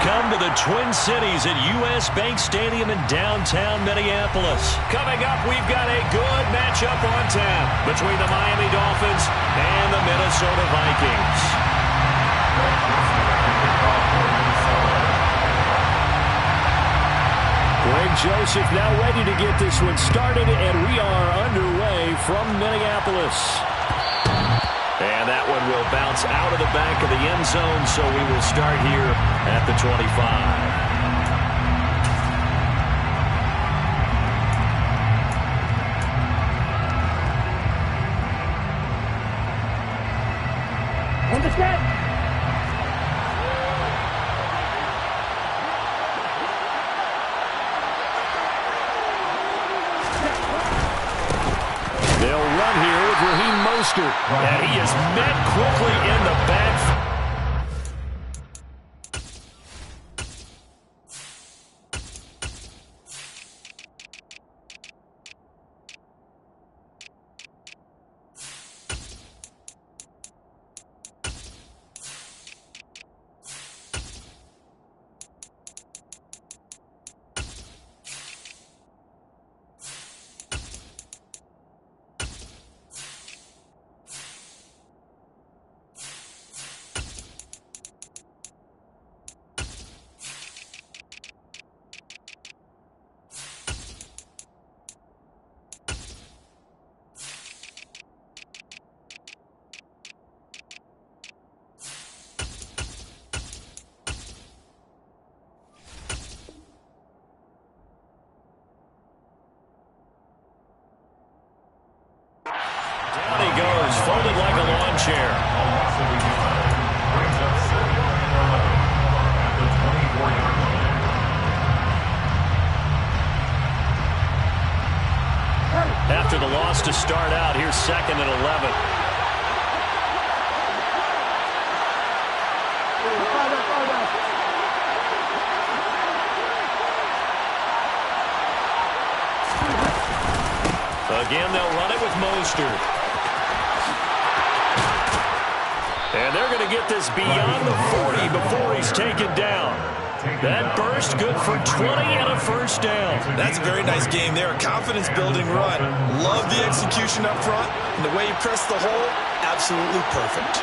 come to the Twin Cities at U.S. Bank Stadium in downtown Minneapolis. Coming up, we've got a good matchup on tap between the Miami Dolphins and the Minnesota Vikings. Greg Joseph now ready to get this one started, and we are underway from Minneapolis. And that one will bounce out of the back of the end zone, so we will start here at the 25. On the set. They'll run here with Raheem Mostert, and he is met quickly in the back. Down he goes, folded like a lawn chair. After the loss to start out, here's 2nd and 11. Again, they'll run it with Mostert. And they're going to get this beyond the 40 before he's taken down. That burst good for 20 and a first down. That's a very nice game there. A confidence-building run. Love the execution up front. And the way he pressed the hole, absolutely perfect.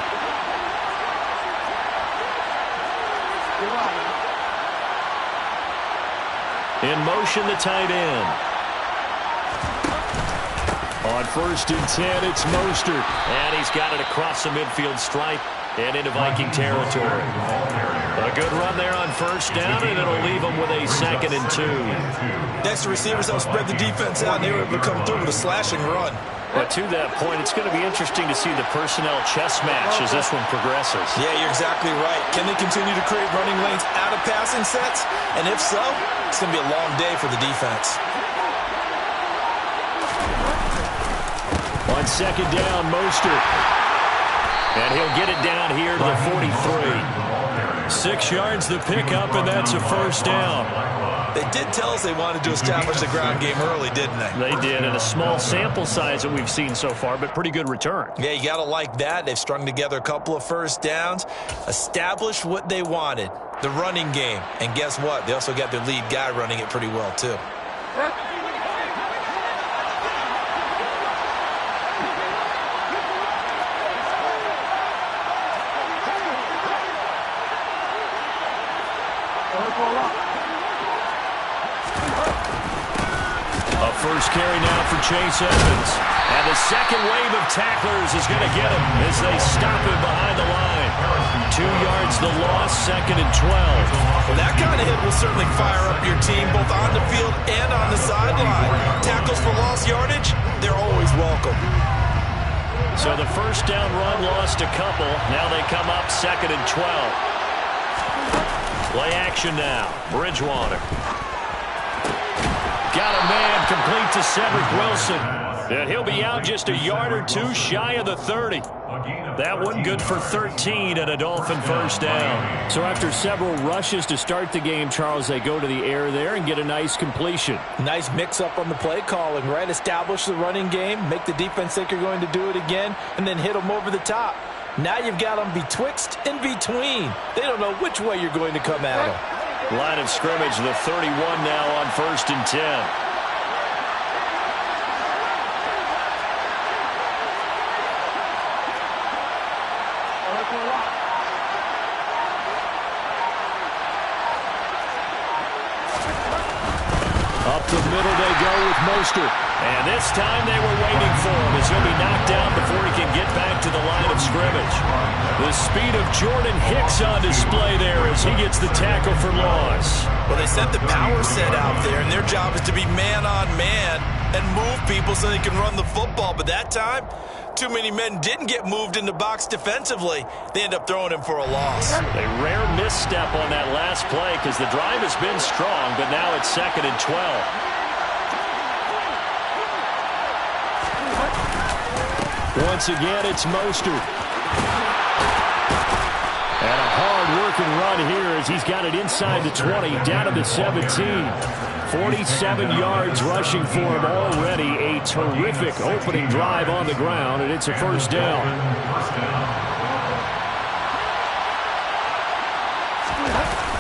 In motion, the tight end. On 1st and 10, it's Mostert. And he's got it across the midfield stripe and into Viking territory. A good run there on 1st down, and it'll leave him with a 2nd and 2. Next, the receivers help spread the defense out, and they were able to come through with a slashing run. But to that point, it's going to be interesting to see the personnel chess match as this one progresses. Yeah, you're exactly right. Can they continue to create running lanes out of passing sets? And if so, it's going to be a long day for the defense. On 2nd down, Mostert. And he'll get it down here to the 43. 6 yards the pickup, and that's a first down. They did tell us they wanted to establish the ground game early, didn't they? They did, and a small sample size that we've seen so far, but pretty good return. Yeah, you got to like that. They've strung together a couple of first downs, established what they wanted, the running game. And guess what? They also got their lead guy running it pretty well, too. A first carry now for Chase Edmonds. And the second wave of tacklers is going to get him as they stop him behind the line. 2 yards the loss, 2nd and 12. Well, that kind of hit will certainly fire up your team both on the field and on the sideline. Tackles for lost yardage, they're always welcome. So the first down run lost a couple. Now they come up 2nd and 12. Play action now. Bridgewater. Got a man complete to Cedric Wilson. And he'll be out just a yard or two shy of the 30. That one good for 13 and a Dolphin first down. So after several rushes to start the game, Charles, they go to the air there and get a nice completion. Nice mix-up on the play calling, right? Establish the running game, make the defense think you're going to do it again, and then hit them over the top. Now you've got them betwixt and between. They don't know which way you're going to come at them. Line of scrimmage, the 31 now on 1st and 10. Up the middle they go with Mostert. And this time they were waiting for him as he'll be knocked down before he can get back to the line of scrimmage. The speed of Jordan Hicks on display there as he gets the tackle for loss. Well, they sent the power set out there, and their job is to be man-on-man and move people so they can run the football. But that time, too many men didn't get moved in the box defensively. They end up throwing him for a loss. A rare misstep on that last play because the drive has been strong, but now it's 2nd and 12. Once again, it's Mostert. And a hard-working run here as he's got it inside the 20, down to the 17. 47 yards rushing for him already. A terrific opening drive on the ground, and it's a 1st down.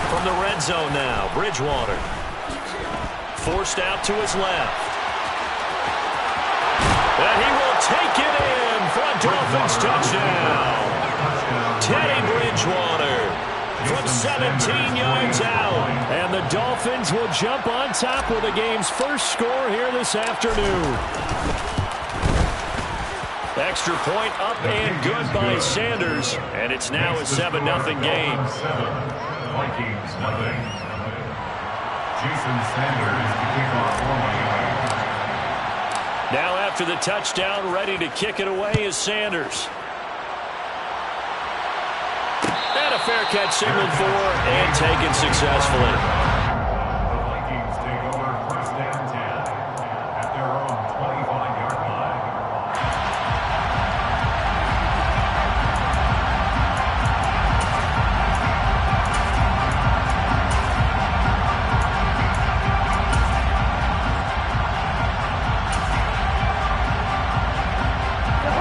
From the red zone now, Bridgewater. Forced out to his left. And he will take it in for a Dolphins touchdown. Teddy Bridgewater from 17 yards out. And the Dolphins will jump on top with the game's first score here this afternoon. Extra point up and good by Sanders. And it's now a 7-0 game. Vikings, nothing. Jason Sanders to kick off for Now after the touchdown, ready to kick it away is Sanders. And a fair catch signaled for and taken successfully. The Vikings take over 1st and 10 at their own 25-yard line.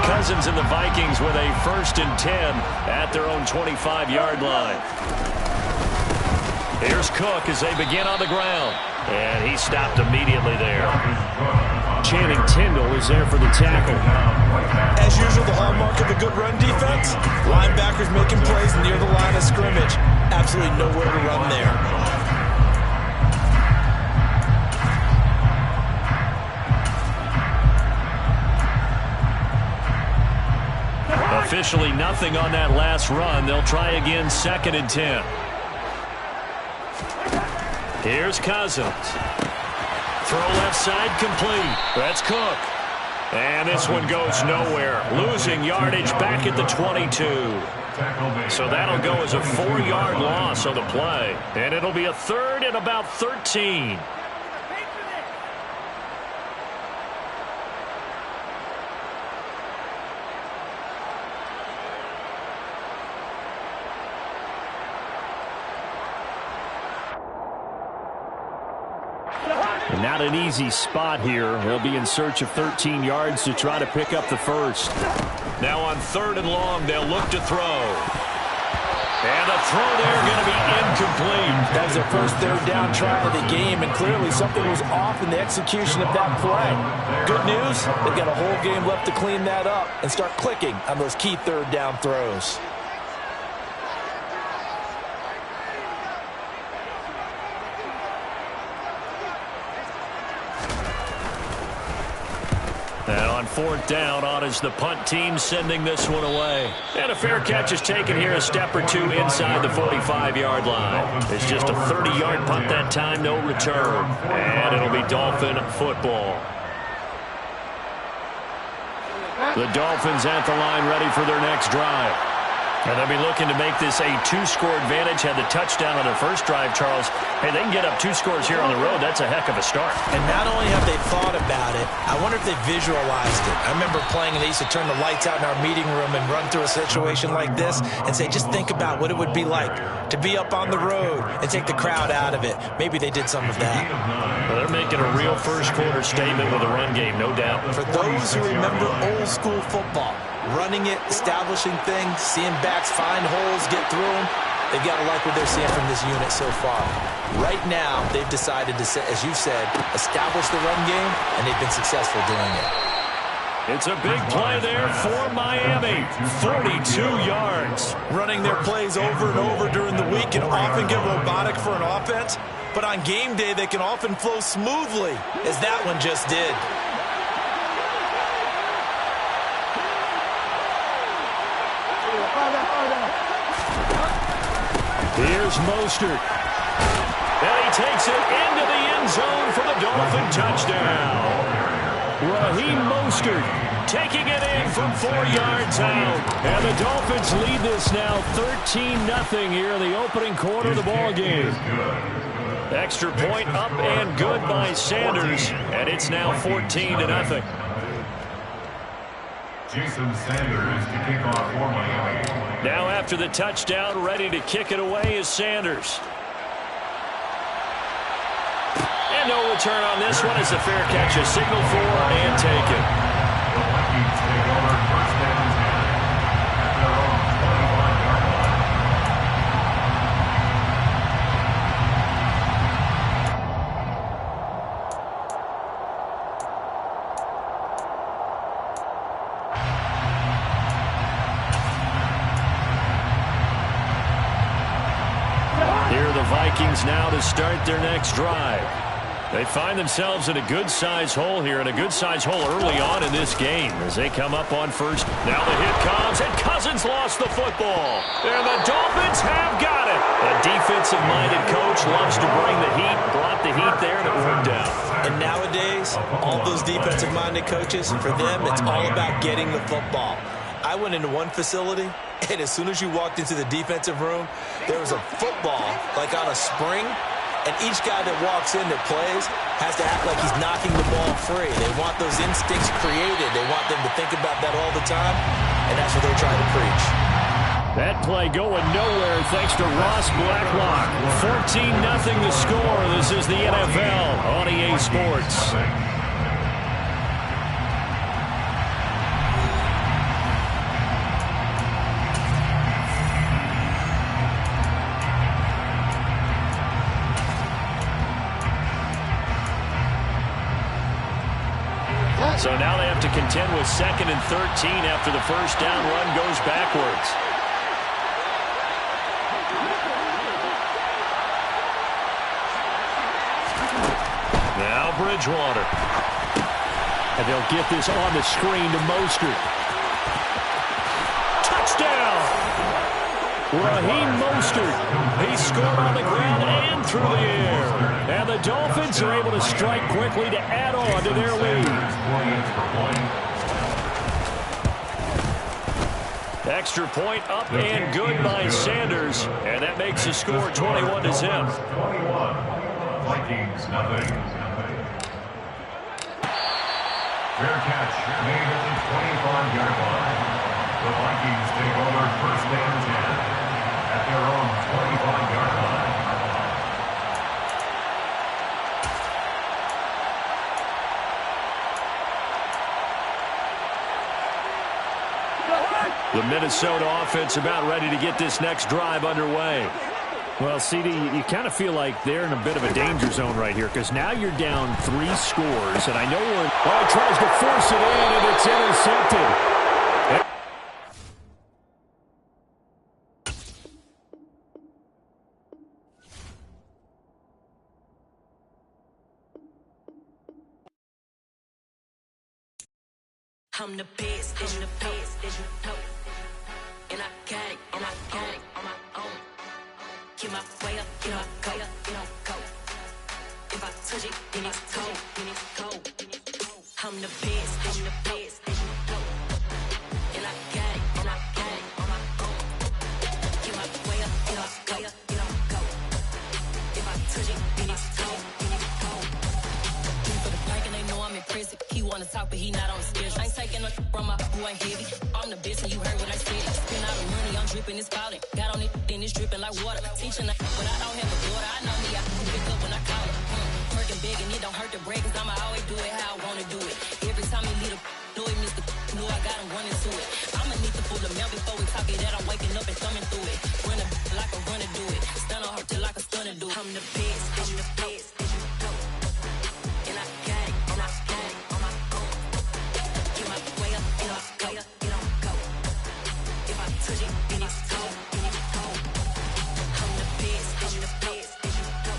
Cousins and the Vikings with a 1st and 10 at their own 25-yard line. Here's Cook as they begin on the ground. And he stopped immediately there. Channing Tindall is there for the tackle. As usual, the hallmark of a good run defense, linebackers making plays near the line of scrimmage. Absolutely nowhere to run there. Officially nothing on that last run. They'll try again 2nd and 10. Here's Cousins. Throw left side complete. That's Cook. And this one goes nowhere. Losing yardage back at the 22. So that'll go as a 4-yard loss on the play. And it'll be a 3rd and about 13. Not an easy spot here. They'll be in search of 13 yards to try to pick up the 1st. Now on 3rd and long, they'll look to throw. And the throw there going to be incomplete. That was their first 3rd down try of the game, and clearly something was off in the execution of that play. Good news, they've got a whole game left to clean that up and start clicking on those key 3rd down throws. And on 4th down, on is the punt team sending this one away. And a fair catch is taken here a step or two inside the 45-yard line. It's just a 30-yard punt that time, no return. And it'll be Dolphin football. The Dolphins at the line ready for their next drive. And they'll be looking to make this a 2-score advantage. Had the touchdown on their first drive, Charles. Hey, they can get up 2 scores here on the road. That's a heck of a start. And not only have they thought about it, I wonder if they visualized it. I remember playing, and they used to turn the lights out in our meeting room and run through a situation like this and say, just think about what it would be like to be up on the road and take the crowd out of it. Maybe they did some of that. Well, they're making a real first-quarter statement with a run game, no doubt. For those who remember old-school football, running it, establishing things, seeing backs find holes, get through them. They've got to like what they're seeing from this unit so far. Right now, they've decided to, as you said, establish the run game, and they've been successful doing it. It's a big play there for Miami. 42 yards. Running their plays over and over during the week can often get robotic for an offense, but on game day, they can often flow smoothly, as that one just did. Here's Mostert. And he takes it into the end zone for the Dolphin touchdown. Raheem Mostert taking it in from 4 yards out. And the Dolphins lead this now 13-0 here in the opening quarter of the ball game. Extra point up and good by Sanders. And it's now 14-0. Jason Sanders to kick off for Miami. Now after the touchdown, ready to kick it away is Sanders. And no return on this one. It's a fair catch, a signal for and taken. The Vikings take over first down 10 at their own 25-yard line. Here are the Vikings now to start their next drive. They find themselves in a good-sized hole here, and a good-sized hole early on in this game as they come up on first. Now the hit comes, and Cousins lost the football. And the Dolphins have got it. A defensive-minded coach loves to bring the heat, brought the heat there, and it worked out. And nowadays, all those defensive-minded coaches, for them, it's all about getting the football. I went into one facility, and as soon as you walked into the defensive room, there was a football, like on a spring, and each guy that walks in that plays has to act like he's knocking the ball free. They want those instincts created. They want them to think about that all the time, and that's what they're trying to preach. That play going nowhere thanks to Ross Blacklock. 14-0 the score. This is the NFL on EA Sports. So now they have to contend with 2nd and 13 after the first down run goes backwards. Now Bridgewater. And they'll get this on the screen to Mostert. Touchdown! Raheem Mostert. He scored on the ground and through the air. And the Dolphins are able to strike quickly to add on to their lead. Extra point up and good by Sanders. And that makes the score 21-0. 21. Vikings nothing. Fair catch made at the 25-yard line. The Vikings take over first down 10 at their own 25-yard line. The Minnesota offense about ready to get this next drive underway. Well, CD, you kind of feel like they're in a bit of a danger zone right here because now you're down 3 scores, and I know we're... Oh, he tries to force it in, and it's intercepted. I'm the best, I'm the best, and I got it, and I got it on my own. Get my way up, get my go, go. If I touch it, then it's cold, I'm the best, I'm the best, and I got it, and I got it on my own. Get my way up, get my go. If I touch it, then it's cold, For the plank and they know I'm impressive. He wanna talk, but he not on the schedule. I ain't taking no from my who ain't heavy. I'm the best and you heard what I said. Spend all the money, I'm dripping, it's falling. Got on it, then it's dripping like water. Teaching but I don't have a daughter. I know me, I can pick up when I call it. Working big and it don't hurt to break, cause I'ma always do it how I wanna do it. Every time he lead a do it, Mr. Know I got him running to it. I'm best, I'm the best, as you know. And I got it, and I got it on my own. Get my way up, you know, go, you don't go. If I touch it, then it's cold, then it's cold. I'm the best, as you know.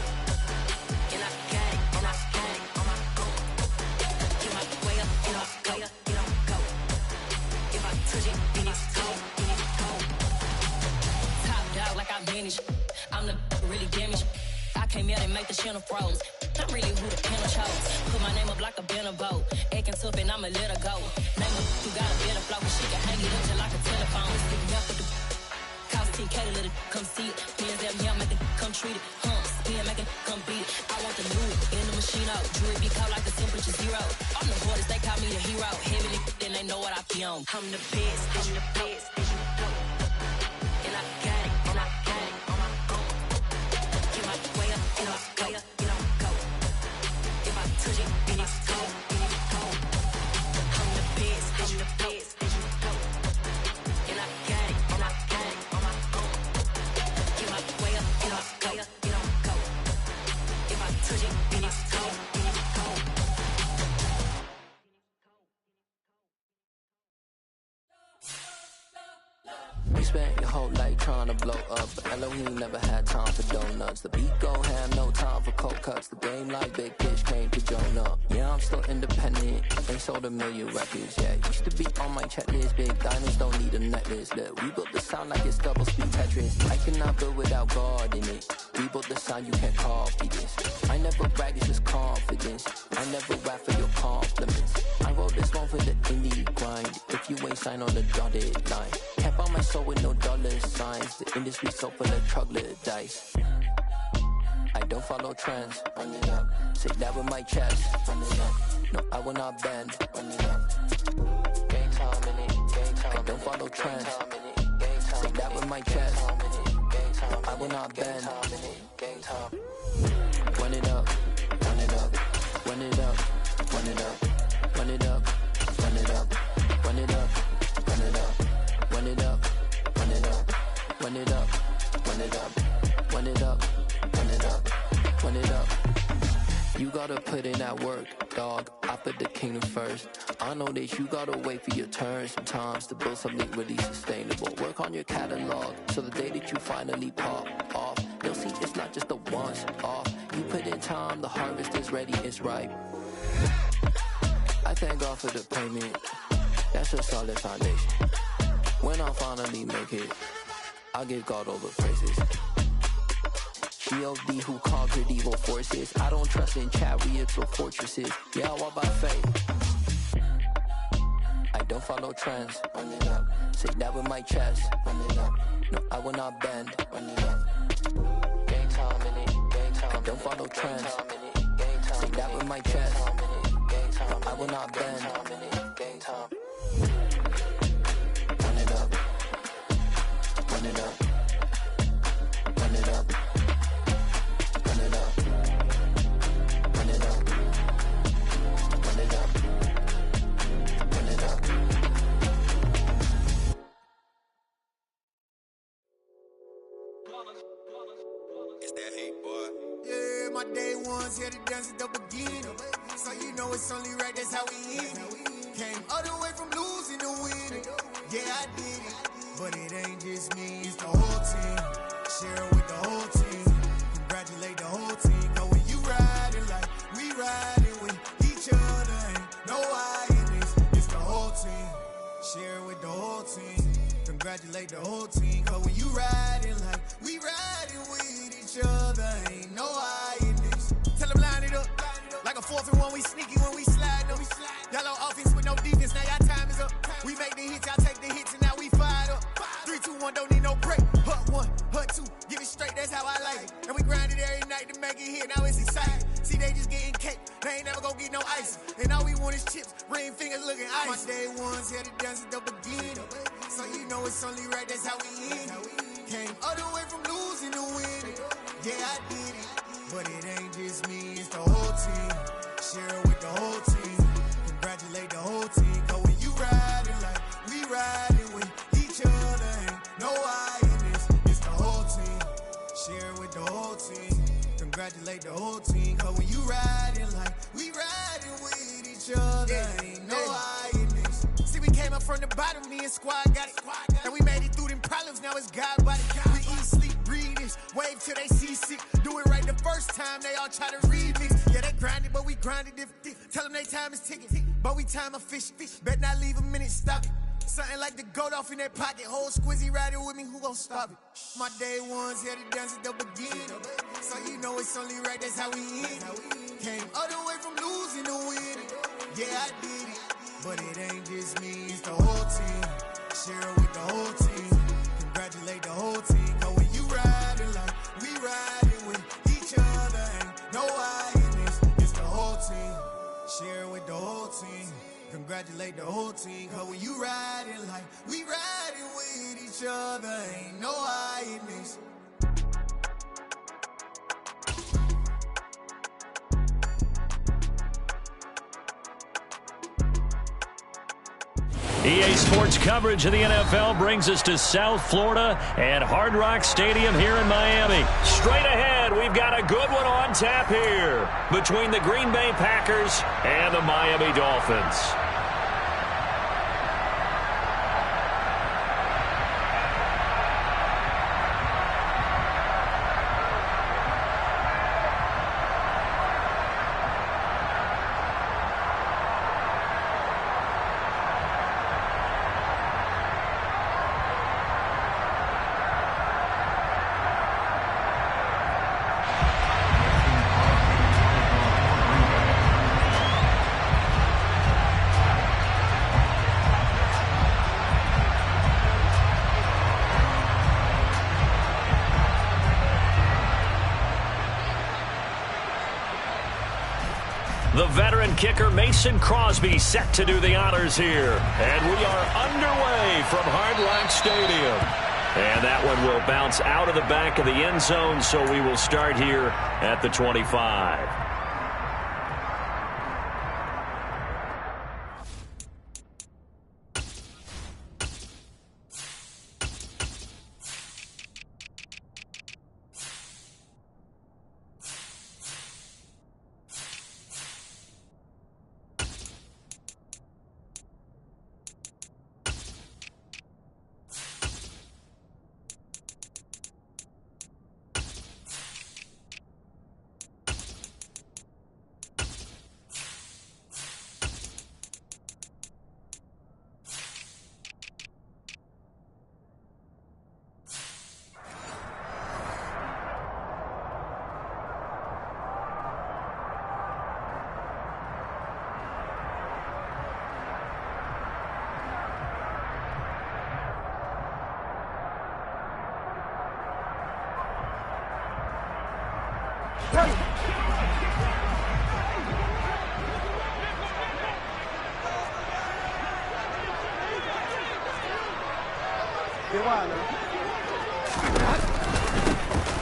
And I got it, and I got it on my own. Get my way up, you know, go, you don't go. If I touch it, then it's cold, then it's cold. Top dog like I manage. I'm the really damaged. I came out and make the channel froze. I'm really who the panel chose. Put my name up like a banner boat. Acting tough and I'ma let her go. Name her who got a better flow. She can hang it up just like a telephone. Stick me up with the cost 10K to let it come see it. Hands down here, make it come treat it. Spin, make it come beat it. I want the new in the machine out. Jewelry be caught like the temperature zero. I'm the hardest, they call me the hero. Heavily, then they know what I be on. I'm the best, I'm the best, as you know. And I got it, and I got it on my own. Get my way up, you know, go, you don't go. If I touch it, then it's cold, then it's cold. I'm the best, as you know. And I got it, and I got it on my own. Get my way up, you know, go, you don't go. If I touch it, then it's cold, then it's cold. You spent your whole life trying to blow up, but Elohim never had time for donuts. The beat gon' have no time for cold cuts. The game like Big Fish came to Jonah. Yeah, I'm still independent, ain't sold a million records. Yeah, used to be on my checklist. Big diamonds don't need a necklace. Look, we built the sound like it's double speed Tetris. I cannot build without God in it. We built the sound, you can't copy this. I never brag, it's just confidence. I never rap for your compliments. I wrote this one for the indie grind. If you ain't signed on the dotted line, can't buy my soul with no dollar signs. The industry so full of troglodytes. I don't follow trends. Run it up. Say that with my chest. Run it up. No, I will not bend. Run it up. Game time in it. Game time. I don't follow trends. Say that with my chest. No, I will not bend. Game time. Run it up. Run it up. Run it up. Run it up. Run it up. Run it up. Run it up. Run it up. Run it up. Run it up. Run it up. Run it up. Run it up. Run it up. Run it up. You gotta put in that work, dog. I put the kingdom first. I know that you gotta wait for your turn sometimes to build something really sustainable. Work on your catalog so the day that you finally pop off, you'll see it's not just a once off. You put in time, the harvest is ready, it's ripe. I thank God for the payment. That's a solid foundation. When I finally make it, I'll give God all the praises. G.O.D. who conquered evil forces. I don't trust in chariots or fortresses. Yeah, I walk by faith. I don't follow trends. Run it up. Say that with my chest. Run it up. No, I will not bend. Run it up. Game time in it. Game time. I don't follow trends. Say that with my chest. No, I will not bend. Game time. Run it up. Run it up. Run it up. Run it up. Run it up. Run it up. Run it up. It's that hate, boy. Yeah, my day ones here to dance at the beginning. So you know it's only right, that's how we end it. Came all the way from losing to winning. Yeah, I did it. But it ain't just me, it's the whole team. Share it with the whole team. Congratulate the whole team. Cause when you riding like we riding with each other, ain't no I in this. It's the whole team. Share it with the whole team. Congratulate the whole team. Cause when you riding like we riding with each other, ain't no I in this. Tell them line it up. Like a 4th and 1, we sneaky when we slide them. Yellow offense with no defense, now y'all time is up. We make the hits, y'all take the hits, and now we fired up. 3, 2, 1, don't need no break. Hut 1, hut 2, give it straight, that's how I like it. And we grind it every night to make it hit, now it's exciting. See, they just getting cake, they ain't never gonna get no ice. And all we want is chips, ring fingers looking ice. My day ones here to dance at the beginning. So you know it's only right, that's how we end it. Came all the way from losing to winning. Yeah, I did it. But it ain't just me, it's the whole team. Share it with the whole team. Congratulate the whole team. Cause when you riding like we riding with each other, ain't no I in this. It's the whole team. Share it with the whole team. Congratulate congratulate the whole team. Cause when you riding like we riding with each other, ain't no hiding this. See, we came up from the bottom, me and squad got it. And we made it through them problems, now it's God body. We eat, sleep, breathe this, wave till they see sick. Do it right the first time, they all try to remix. Yeah, they grinded, but we grinded different. Tell them they time is ticking, but we time a fish. Bet not leave a minute, stop it. Something like the goat off in that pocket. Whole squizzy riding with me, who gon' stop it? My day ones here to dance at the beginning. So you know it's only right, that's how we end. Came all the way from losing to winning. Yeah, I did it, but it ain't just me, it's the whole team. Share it with the whole team. Congratulate the whole team. Cause when you riding like we riding with each other, ain't no hiding, it's the whole team. Share it with the whole team. Congratulate the whole team. Cause when you riding like we riding with each other, ain't no hiding this. EA Sports coverage of the NFL brings us to South Florida and Hard Rock Stadium here in Miami. Straight ahead, we've got a good one on tap here between the Green Bay Packers and the Miami Dolphins. The veteran kicker Mason Crosby set to do the honors here. And we are underway from Hard Rock Stadium. And that one will bounce out of the back of the end zone, so we will start here at the 25.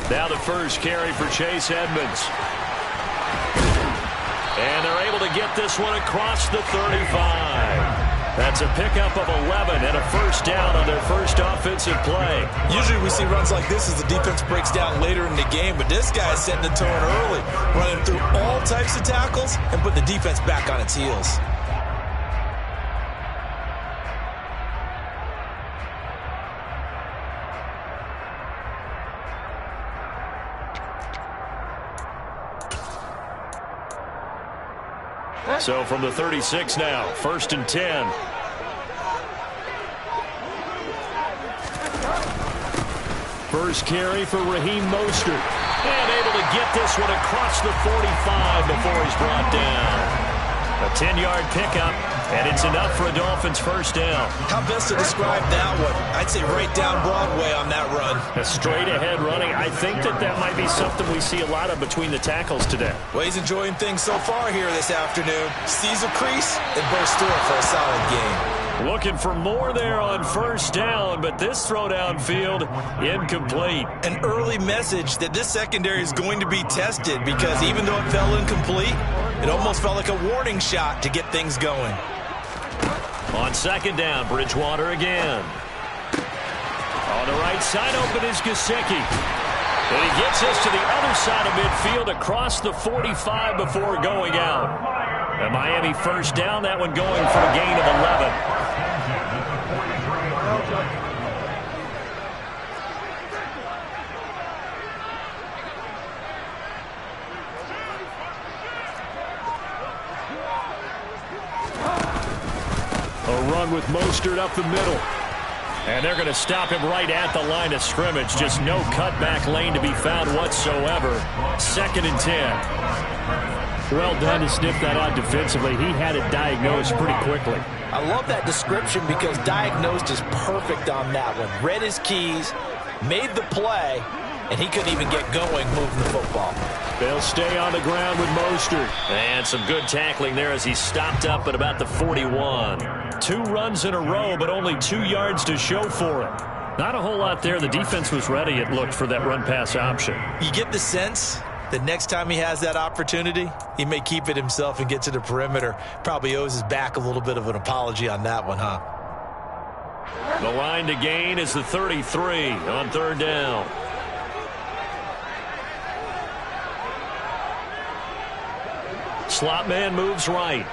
Now the first carry for Chase Edmonds. And they're able to get this one across the 35. That's a pickup of 11 and a first down on their first offensive play. Usually we see runs like this as the defense breaks down later in the game, but this guy's setting the tone early, running through all types of tackles and putting the defense back on its heels. So from the 36 now, 1st and 10. First carry for Raheem Mostert. And able to get this one across the 45 before he's brought down. A 10-yard pickup, and it's enough for a Dolphins first down. How best to describe that one? I'd say right down Broadway on that run. A straight-ahead running. I think that might be something we see a lot of between the tackles today. Well, he's enjoying things so far here this afternoon. Sees a crease and bursts through it for a solid game. Looking for more there on first down, but this throw downfield incomplete. An early message that this secondary is going to be tested because even though it fell incomplete, it almost felt like a warning shot to get things going. On second down, Bridgewater again. On the right side, open is Gesicki. And he gets us to the other side of midfield across the 45 before going out. And Miami first down, that one going for a gain of 11. A run with Mostert up the middle. And they're going to stop him right at the line of scrimmage. Just no cutback lane to be found whatsoever. 2nd and 10. Well done to sniff that out defensively. He had it diagnosed pretty quickly. I love that description because diagnosed is perfect on that one. Read his keys, made the play, and he couldn't even get going moving the football. They'll stay on the ground with Mostert. And some good tackling there as he stopped up at about the 41. 2 runs in a row, but only 2 yards to show for it. Not a whole lot there. The defense was ready, it looked, for that run-pass option. You get the sense that next time he has that opportunity, he may keep it himself and get to the perimeter. Probably owes his back a little bit of an apology on that one, huh? The line to gain is the 33 on 3rd down. Slot man moves right.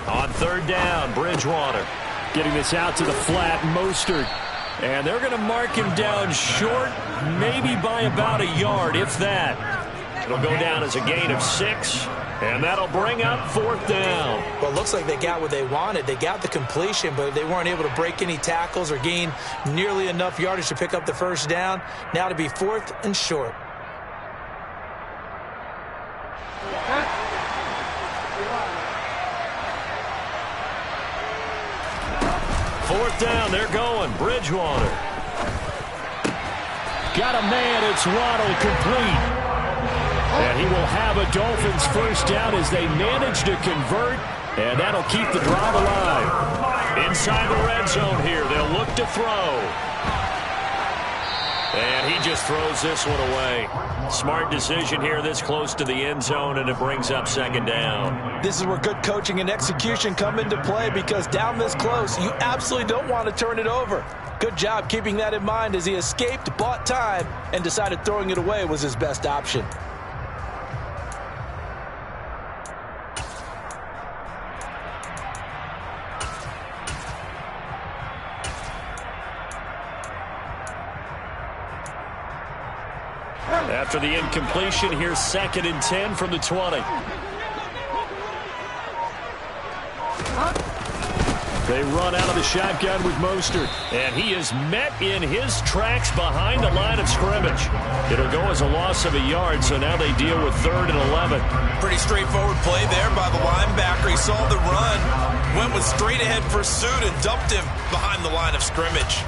On 3rd down, Bridgewater. Getting this out to the flat, Mostert. And they're going to mark him down short, maybe by about a yard, if that. It'll go down as a gain of 6, and that'll bring up 4th down. Well, it looks like they got what they wanted. They got the completion, but they weren't able to break any tackles or gain nearly enough yardage to pick up the 1st down. Now to be 4th and short. Fourth down, they're going. Bridgewater. Got a man, it's Waddle, complete. And he will have a Dolphins 1st down as they manage to convert, and that'll keep the drive alive. Inside the red zone here, they'll look to throw. And he just throws this one away. Smart decision here this close to the end zone, and it brings up 2nd down. This is where good coaching and execution come into play, because down this close, you absolutely don't want to turn it over. Good job keeping that in mind as he escaped, bought time, and decided throwing it away was his best option. After the incompletion, here's 2nd and 10 from the 20. They run out of the shotgun with Mostert. And he is met in his tracks behind the line of scrimmage. It'll go as a loss of a yard, so now they deal with 3rd and 11. Pretty straightforward play there by the linebacker. He saw the run, went with straight-ahead pursuit, and dumped him behind the line of scrimmage.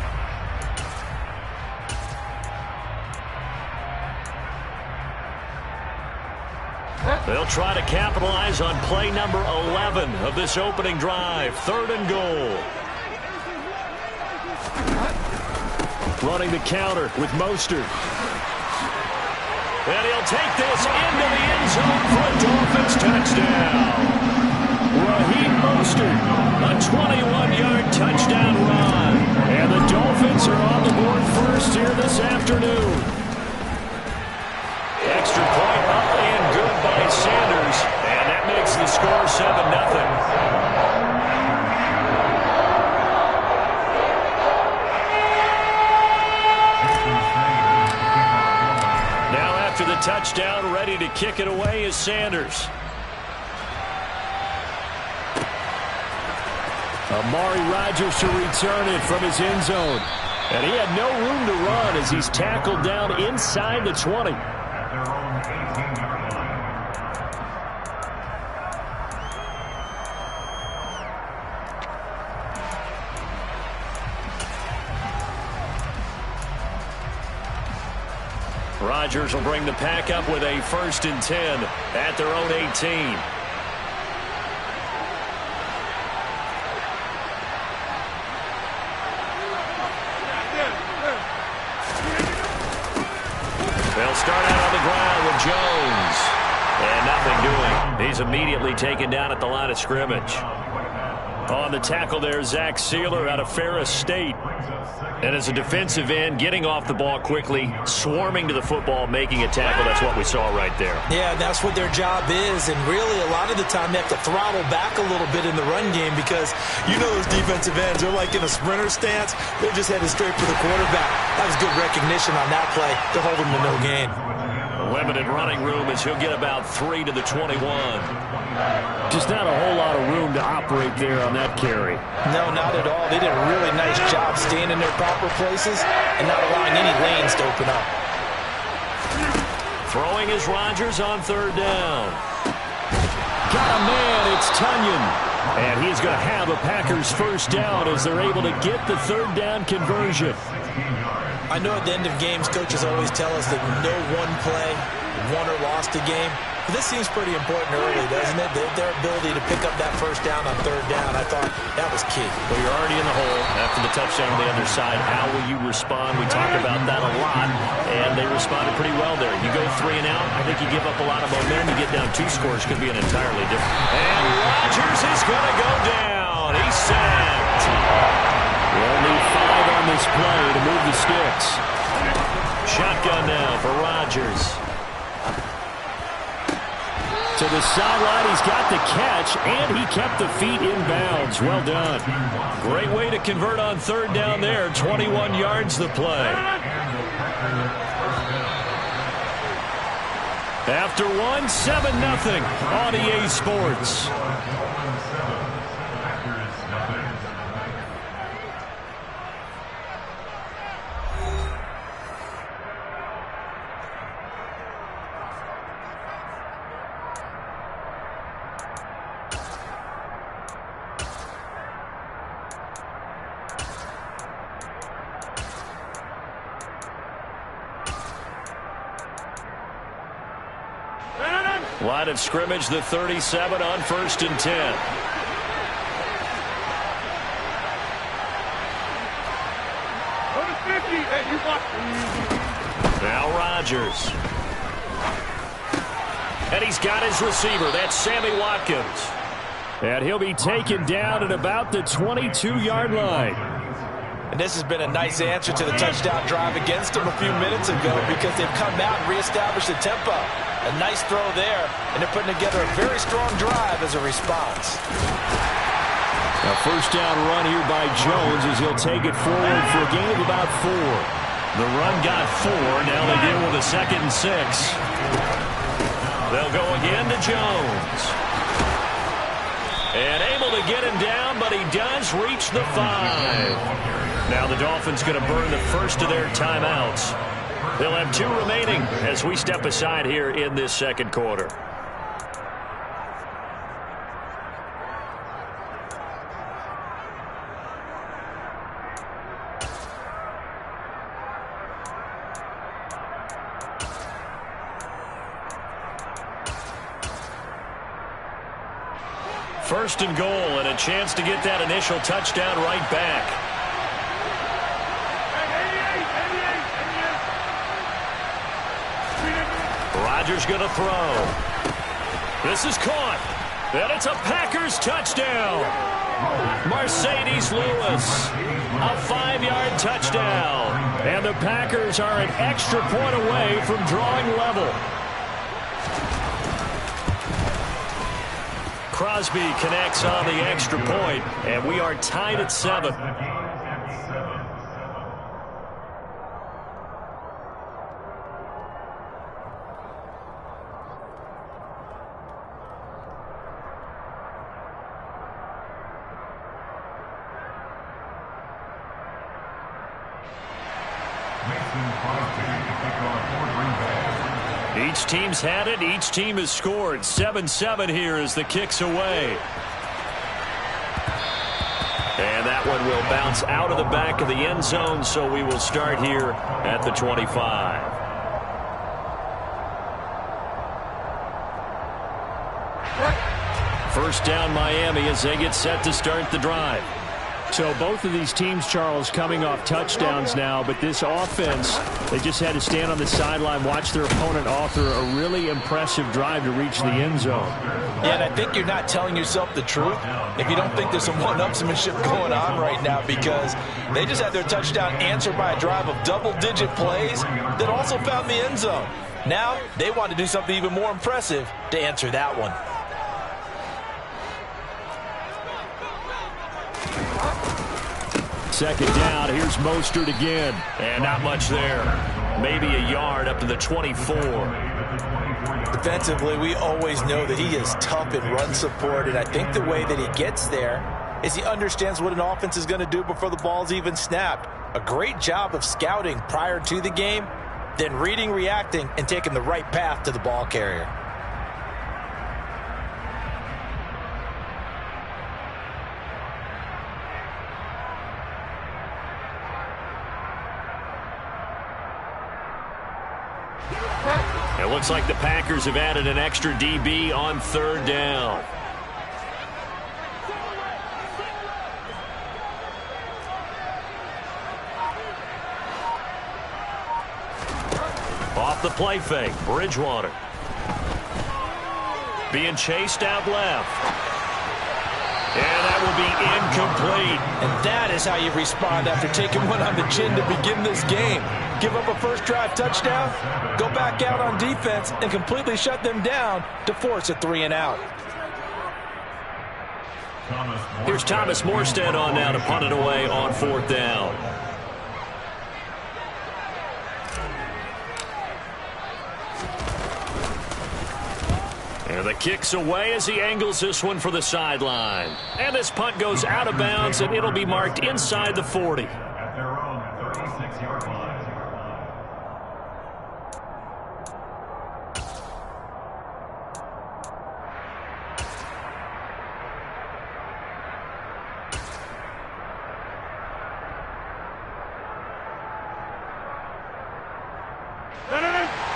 They'll try to capitalize on play number 11 of this opening drive. 3rd and goal. Running the counter with Mostert. And he'll take this into the end zone for a Dolphins touchdown. Raheem Mostert, a 21-yard touchdown run. And the Dolphins are on the board first here this afternoon. Extra point up and good by Sanders. And that makes the score 7-0. After the touchdown, ready to kick it away is Sanders. Amari Rodgers to return it from his end zone. And he had no room to run as he's tackled down inside the 20. Rodgers will bring the pack up with a 1st and 10 at their own 18. They'll start out on the ground with Jones. And nothing doing. He he's immediately taken down at the line of scrimmage. On the tackle there, Zach Sealer out of Ferris State. And as a defensive end, getting off the ball quickly, swarming to the football, making a tackle. That's what we saw right there. Yeah, that's what their job is. And really, a lot of the time, they have to throttle back a little bit in the run game because you know those defensive ends, they're like in a sprinter stance. They're just headed straight for the quarterback. That was good recognition on that play to hold him to no gain. Limited running room as he'll get about 3 to the 21. Just not a whole lot of room to operate there on that carry. No, not at all. They did a really nice job staying in their proper places and not allowing any lanes to open up. Throwing is Rodgers on 3rd down. Got a man, it's Tunyon. And he's going to have a Packers 1st down as they're able to get the 3rd down conversion. I know at the end of games, coaches always tell us that no one play won or lost a game. But this seems pretty important early, doesn't it? Their ability to pick up that 1st down on 3rd down, I thought that was key. Well, you're already in the hole after the touchdown on the other side. How will you respond? We talk about that a lot, and they responded pretty well there. You go 3 and out, I think you give up a lot of momentum. You get down 2 scores, could be an entirely different. And Rodgers is going to go down. He's sacked. We'll need 5 on this play to move the sticks. Shotgun now for Rodgers. To the sideline, he's got the catch, and he kept the feet in bounds. Well done. Great way to convert on 3rd down there. 21 yards the play. After 1, 7-0 on EA Sports. Line of scrimmage, the 37 on 1st and 10. Now Rodgers. And he's got his receiver. That's Sammy Watkins. And he'll be taken down at about the 22-yard line. And this has been a nice answer to the touchdown drive against them a few minutes ago because they've come out and reestablished the tempo. A nice throw there, and they're putting together a very strong drive as a response. A 1st down run here by Jones as he'll take it forward for a gain of about 4. The run got 4. Now they deal with a 2nd and 6. They'll go again to Jones. And able to get him down, but he does reach the 5. Now the Dolphins going to burn the first of their timeouts. They'll have 2 remaining as we step aside here in this 2nd quarter. First and goal, and a chance to get that initial touchdown right back. Rodgers going to throw. This is caught. And it's a Packers touchdown. Mercedes Lewis. A 5-yard touchdown. And the Packers are an extra point away from drawing level. Crosby connects on the extra point, and we are tied at 7. Each team's had it. Each team has scored. 7-7 here as the kick's away. And that one will bounce out of the back of the end zone, so we will start here at the 25. First down Miami as they get set to start the drive. So both of these teams, Charles, coming off touchdowns now, but this offense, they just had to stand on the sideline, watch their opponent author a really impressive drive to reach the end zone. Yeah, and I think you're not telling yourself the truth if you don't think there's some one-upsmanship going on right now, because they just had their touchdown answered by a drive of double-digit plays that also found the end zone. Now they want to do something even more impressive to answer that one. Second down, here's Mostert again. And not much there. Maybe a yard up to the 24. Defensively, we always know that he is tough in run support, and I think the way that he gets there is he understands what an offense is going to do before the ball's even snapped. A great job of scouting prior to the game, then reading, reacting, and taking the right path to the ball carrier. It looks like the Packers have added an extra DB on third down. Off the play fake, Bridgewater. Being chased out left. And that will be incomplete. And that is how you respond after taking one on the chin to begin this game. Give up a first drive touchdown, go back out on defense, and completely shut them down to force a 3-and-out. Here's Thomas Morstead on now to punt it away on fourth down. And the kick's away as he angles this one for the sideline. And this punt goes out of bounds, and it'll be marked inside the 40. At their own 36-yard line.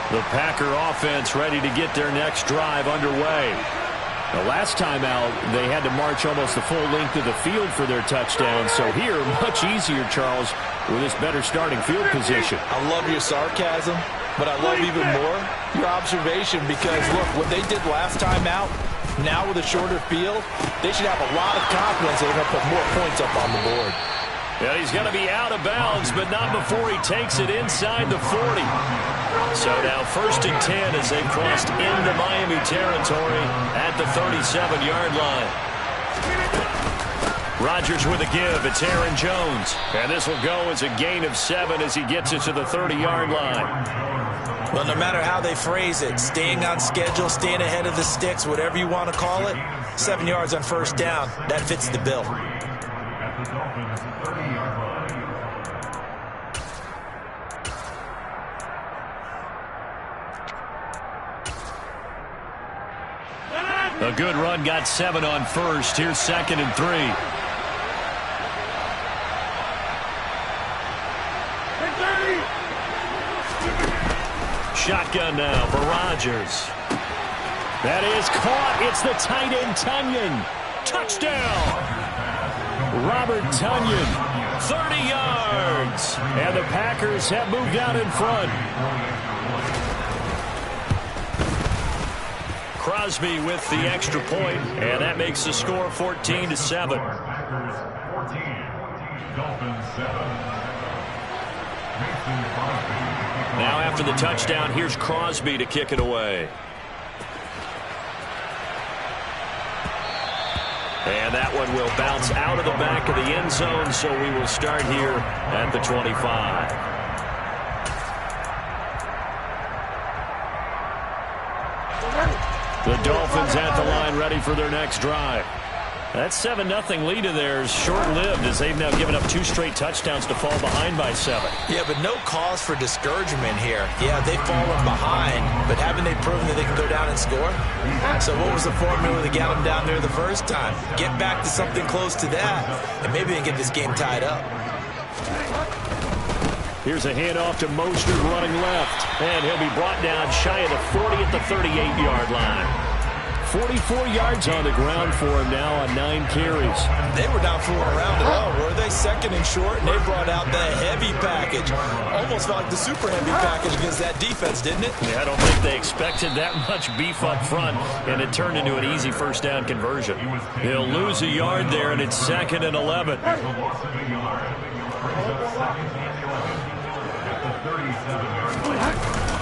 The Packer offense ready to get their next drive underway. The last time out, they had to march almost the full length of the field for their touchdown. So here, much easier, Charles, with this better starting field position. I love your sarcasm, but I love even more your observation, because, look, what they did last time out, now with a shorter field, they should have a lot of confidence that they're going to put more points up on the board. Yeah, he's going to be out of bounds, but not before he takes it inside the 40. So now 1st and 10 as they've crossed into Miami territory at the 37-yard line. Rodgers with a give. It's Aaron Jones. And this will go as a gain of 7 as he gets it to the 30-yard line. Well, no matter how they phrase it, staying on schedule, staying ahead of the sticks, whatever you want to call it, 7 yards on first down, that fits the bill. At the Dolphins' 30-yard line. A good run got 7 on first. Here's 2nd and 3. Shotgun now for Rodgers. That is caught. It's the tight end, Tunyon. Touchdown. Robert Tunyon, 30 yards. And the Packers have moved out in front. Crosby with the extra point, and that makes the score 14-7. Packers 14, Dolphins 7. Now after the touchdown, here's Crosby to kick it away. And that one will bounce out of the back of the end zone, so we will start here at the 25. The Dolphins at the line ready for their next drive. That 7-0 lead of theirs short-lived as they've now given up 2 straight touchdowns to fall behind by 7. Yeah, but no cause for discouragement here. Yeah, they've fallen behind, but haven't they proven that they can go down and score? So what was the formula that got them down there the first time? Get back to something close to that, and maybe they can get this game tied up. Here's a handoff to Mostert running left, and he'll be brought down shy of the 40 at the 38-yard line. 44 yards on the ground for him now on 9 carries. They were not fooling around at all, were second and short, and they brought out the heavy package. Almost felt like the super heavy package against that defense, didn't it? Yeah, I don't think they expected that much beef up front, and it turned into an easy first down conversion. He'll lose a yard there, and it's 2nd and 11.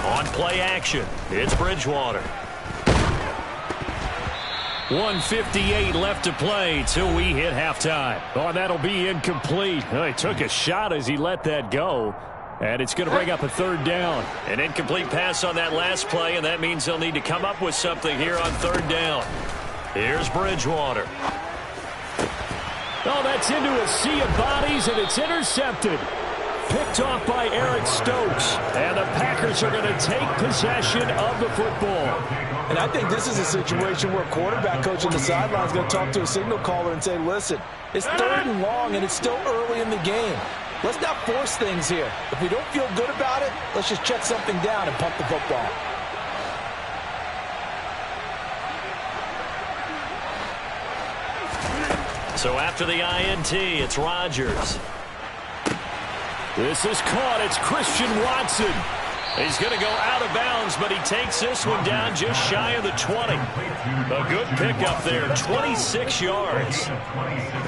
On play action, it's Bridgewater. 1:58 left to play till we hit halftime. Oh, that'll be incomplete. He took a shot as he let that go, and it's going to bring up a 3rd down. An incomplete pass on that last play, and that means they'll need to come up with something here on 3rd down. Here's Bridgewater. Oh, that's into a sea of bodies, and it's intercepted. Picked off by Eric Stokes. And the Packers are going to take possession of the football. And I think this is a situation where a quarterback coach on the sideline is going to talk to a signal caller and say, listen, it's 3rd and long, and it's still early in the game. Let's not force things here. If we don't feel good about it, let's just check something down and pump the football. So after the INT, it's Rodgers. This is caught. It's Christian Watson. He's going to go out of bounds, but he takes this one down just shy of the 20. A good pickup there, 26 yards.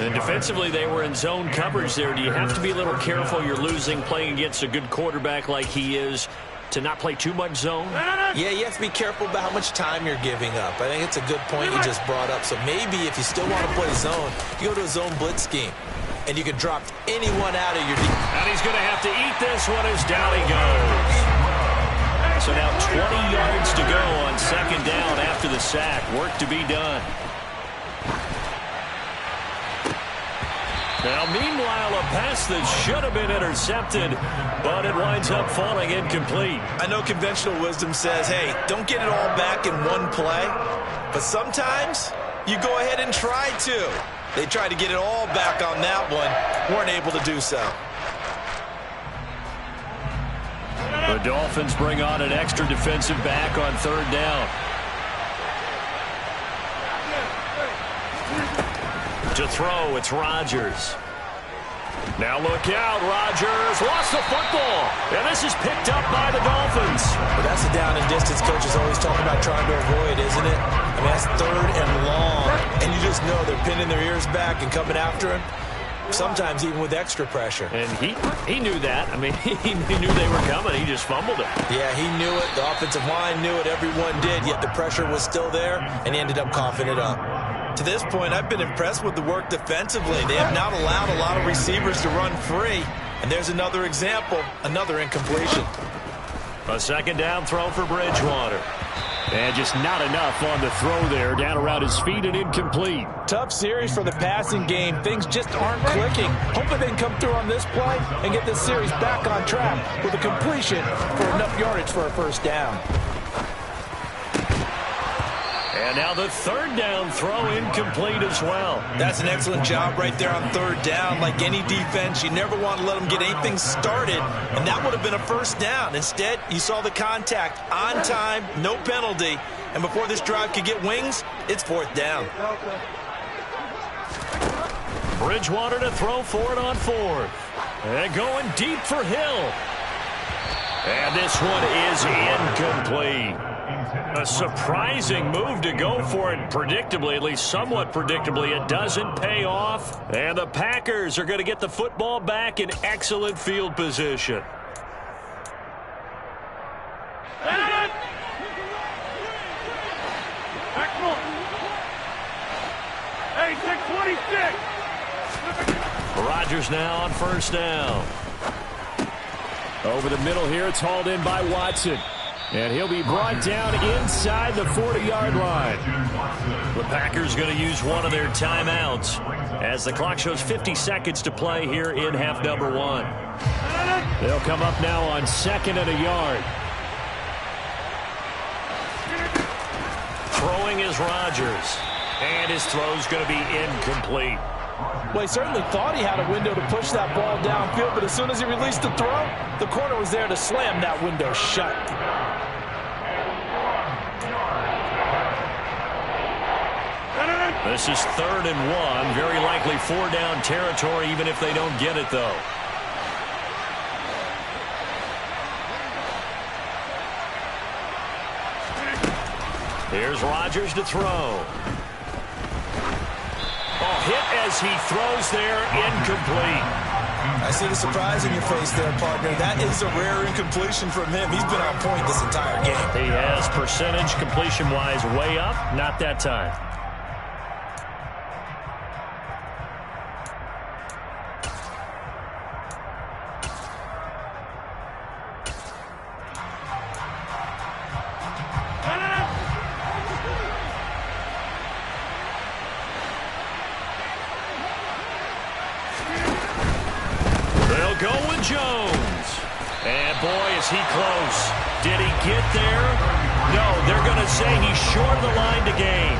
And defensively, they were in zone coverage there. Do you have to be a little careful? You're losing playing against a good quarterback like he is to not play too much zone? Yeah, you have to be careful about how much time you're giving up. I think it's a good point you just brought up. So maybe if you still want to play zone, you go to a zone blitz scheme. And you can drop anyone out of your defense. And he's going to have to eat this one as down he goes. So now 20 yards to go on 2nd down after the sack. Work to be done. Now, meanwhile, a pass that should have been intercepted, but it winds up falling incomplete. I know conventional wisdom says, hey, don't get it all back in one play. But sometimes you go ahead and try to. They tried to get it all back on that one. Weren't able to do so. The Dolphins bring on an extra defensive back on 3rd down. To throw, it's Rodgers. Now look out, Rodgers lost the football. And this is picked up by the Dolphins. But that's the down and distance coaches always talking about trying to avoid, isn't it? I mean, that's 3rd and long. And you just know they're pinning their ears back and coming after him. Sometimes even with extra pressure. And he knew that. I mean, he knew they were coming. He just fumbled it. Yeah, he knew it. The offensive line knew it. Everyone did. Yet the pressure was still there, and he ended up coughing it up. To this point, I've been impressed with the work defensively. They have not allowed a lot of receivers to run free. And there's another example, another incompletion. A 2nd down throw for Bridgewater. And just not enough on the throw there. Down around his feet and incomplete. Tough series for the passing game. Things just aren't clicking. Hopefully they can come through on this play and get this series back on track with a completion for enough yardage for a 1st down. And now the 3rd down throw incomplete as well. That's an excellent job right there on 3rd down. Like any defense, you never want to let them get anything started, and that would have been a 1st down. Instead, you saw the contact on time, no penalty, and before this drive could get wings, it's 4th down. Bridgewater to throw for it on 4th. And going deep for Hill. And this one is incomplete. A surprising move to go for it predictably, at least somewhat predictably. It doesn't pay off. And the Packers are going to get the football back in excellent field position. Hey, 626. Rodgers now on 1st down. Over the middle here, it's hauled in by Watson. And he'll be brought down inside the 40-yard line. The Packers going to use one of their timeouts as the clock shows 50 seconds to play here in half number 1. They'll come up now on 2nd and a yard. Throwing is Rodgers. And his throw's going to be incomplete. Well, he certainly thought he had a window to push that ball downfield, but as soon as he released the throw, the corner was there to slam that window shut. This is 3rd and 1. Very likely 4-down territory, even if they don't get it, though. Here's Rodgers to throw. Oh, hit as he throws there, incomplete. I see the surprise in your face there, partner. That is a rare incompletion from him. He's been on point this entire game. He has percentage completion-wise way up. Not that time. Go with Jones. And boy, is he close. Did he get there? No, they're going to say he's short of the line to gain.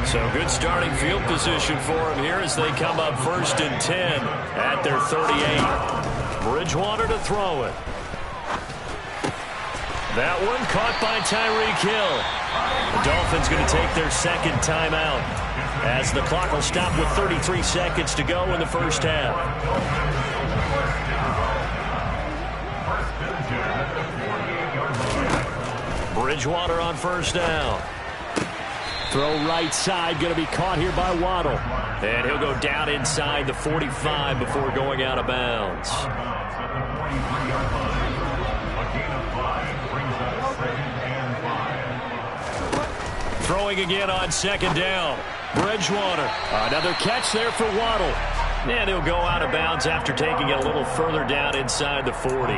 So good starting field position for him here as they come up 1st and 10 at their 38. Bridgewater to throw it. That one caught by Tyreek Hill. The Dolphins going to take their 2nd timeout as the clock will stop with 33 seconds to go in the 1st half. Bridgewater on 1st down. Throw right side, going to be caught here by Waddle. And he'll go down inside the 45 before going out of bounds. Throwing again on 2nd down. Bridgewater. Another catch there for Waddle. And he'll go out of bounds after taking it a little further down inside the 40.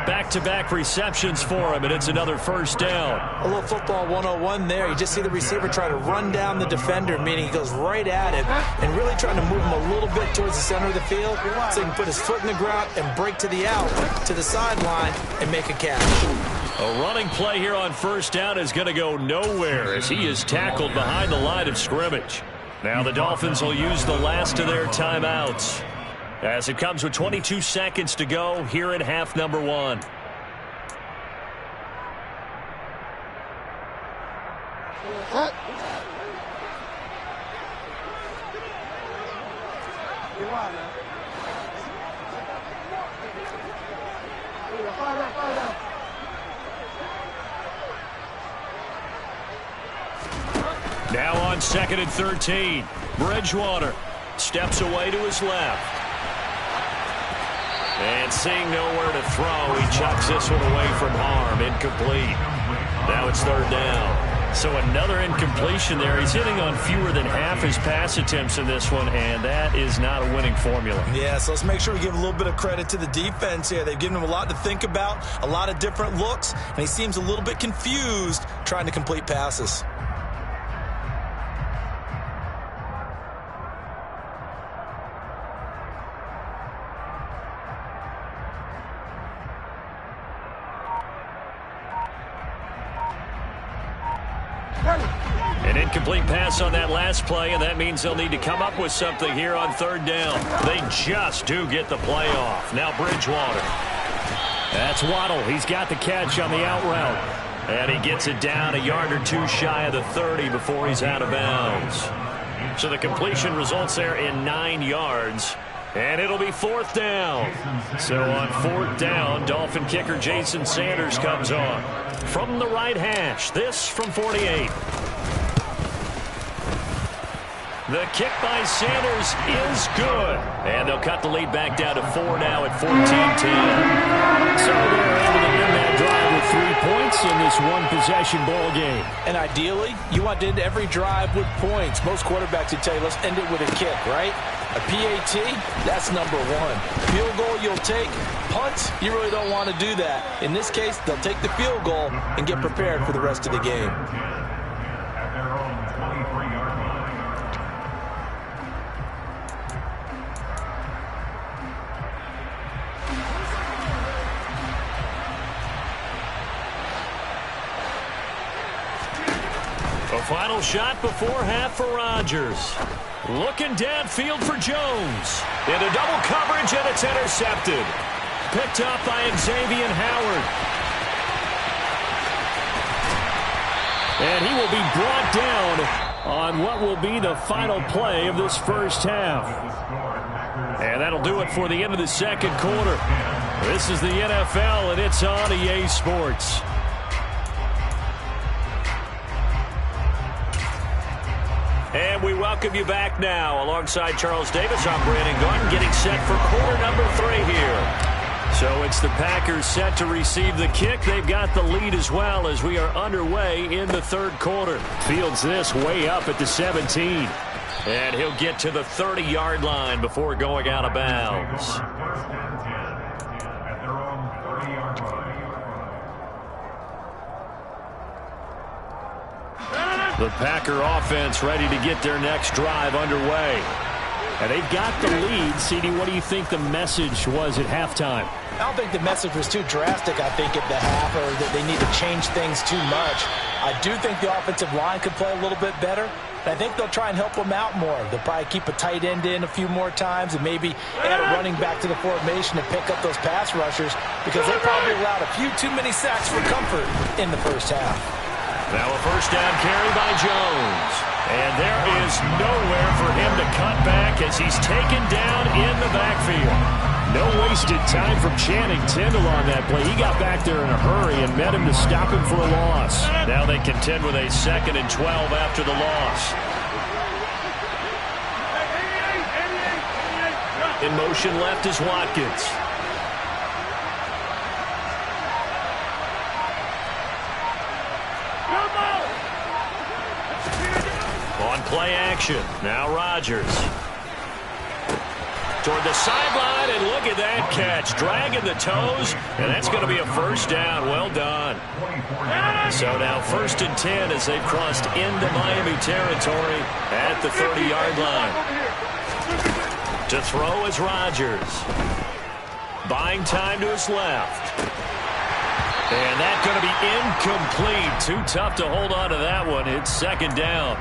Back-to-back receptions for him, and it's another 1st down. A little football 101 there. You just see the receiver try to run down the defender, meaning he goes right at him and really trying to move him a little bit towards the center of the field so he can put his foot in the ground and break to the out, to the sideline, and make a catch. A running play here on 1st down is going to go nowhere as he is tackled behind the line of scrimmage. Now the Dolphins will use the last of their timeouts as it comes with 22 seconds to go here in half number 1. Now on 2nd and 13. Bridgewater steps away to his left. And seeing nowhere to throw, he chucks this one away from harm. Incomplete. Now it's 3rd down. So another incompletion there. He's hitting on fewer than half his pass attempts in this one, and that is not a winning formula. Yeah, so let's make sure we give a little bit of credit to the defense here. They've given him a lot to think about, a lot of different looks, and he seems a little bit confused trying to complete passes. An incomplete pass on that last play, and that means they'll need to come up with something here on 3rd down. They just do get the play off. Now Bridgewater. That's Waddle. He's got the catch on the out route. And he gets it down a yard or two shy of the 30 before he's out of bounds. So the completion results there in 9 yards. And it'll be 4th down. So on 4th down, Dolphin kicker Jason Sanders comes on. From the right hash, this from 48. The kick by Sanders is good. And they'll cut the lead back down to 4 now at 14-10. So they're able to end that drive with 3 points in this one-possession ball game. And ideally, you want to end every drive with points. Most quarterbacks would tell you, let's end it with a kick, right? A PAT, that's number 1. Field goal you'll take. Punt, you really don't want to do that. In this case, they'll take the field goal and get prepared for the rest of the game. At their own 23-yard line. A final shot before half for Rodgers. Looking downfield for Jones. Into double coverage, and it's intercepted. Picked up by Xavier Howard. And he will be brought down on what will be the final play of this first half. And that'll do it for the end of the second quarter. This is the NFL, and it's on EA Sports. And we welcome you back now. Alongside Charles Davis, I'm Brandon Gordon, getting set for quarter number 3 here. So it's the Packers set to receive the kick. They've got the lead as well as we are underway in the third quarter. Fields this way up at the 17. And he'll get to the 30-yard line before going out of bounds. The Packer offense ready to get their next drive underway. And they've got the lead. CD, what do you think the message was at halftime? I don't think the message was too drastic, I think, at the half, or that they need to change things too much. I do think the offensive line could play a little bit better. I think they'll try and help them out more. They'll probably keep a tight end in a few more times and maybe add a running back to the formation to pick up those pass rushers, because they probably allowed a few too many sacks for comfort in the first half. Now a first down carry by Jones. And there is nowhere for him to cut back as he's taken down in the backfield. No wasted time from Channing Tindall on that play. He got back there in a hurry and met him to stop him for a loss. Now they contend with a 2nd and 12 after the loss. In motion left is Watkins. On play action. Now Rodgers. Toward the sideline, and look at that catch. Dragging the toes, and that's going to be a first down. Well done. So now 1st and 10 as they've crossed into Miami territory at the 30-yard line. To throw is Rodgers. Buying time to his left. And that's going to be incomplete. Too tough to hold on to that one. It's 2nd down.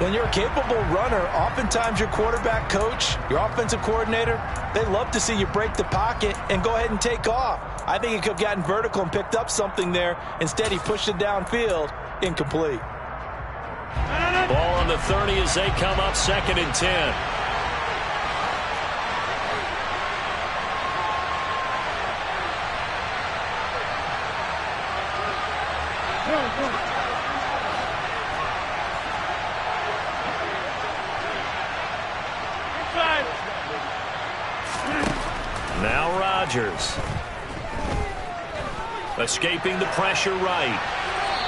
When you're a capable runner, oftentimes your quarterback coach, your offensive coordinator, they love to see you break the pocket and go ahead and take off. I think he could have gotten vertical and picked up something there. Instead, he pushed it downfield. Incomplete. Ball on the 30 as they come up 2nd and 10. Now Rodgers. Escaping the pressure right.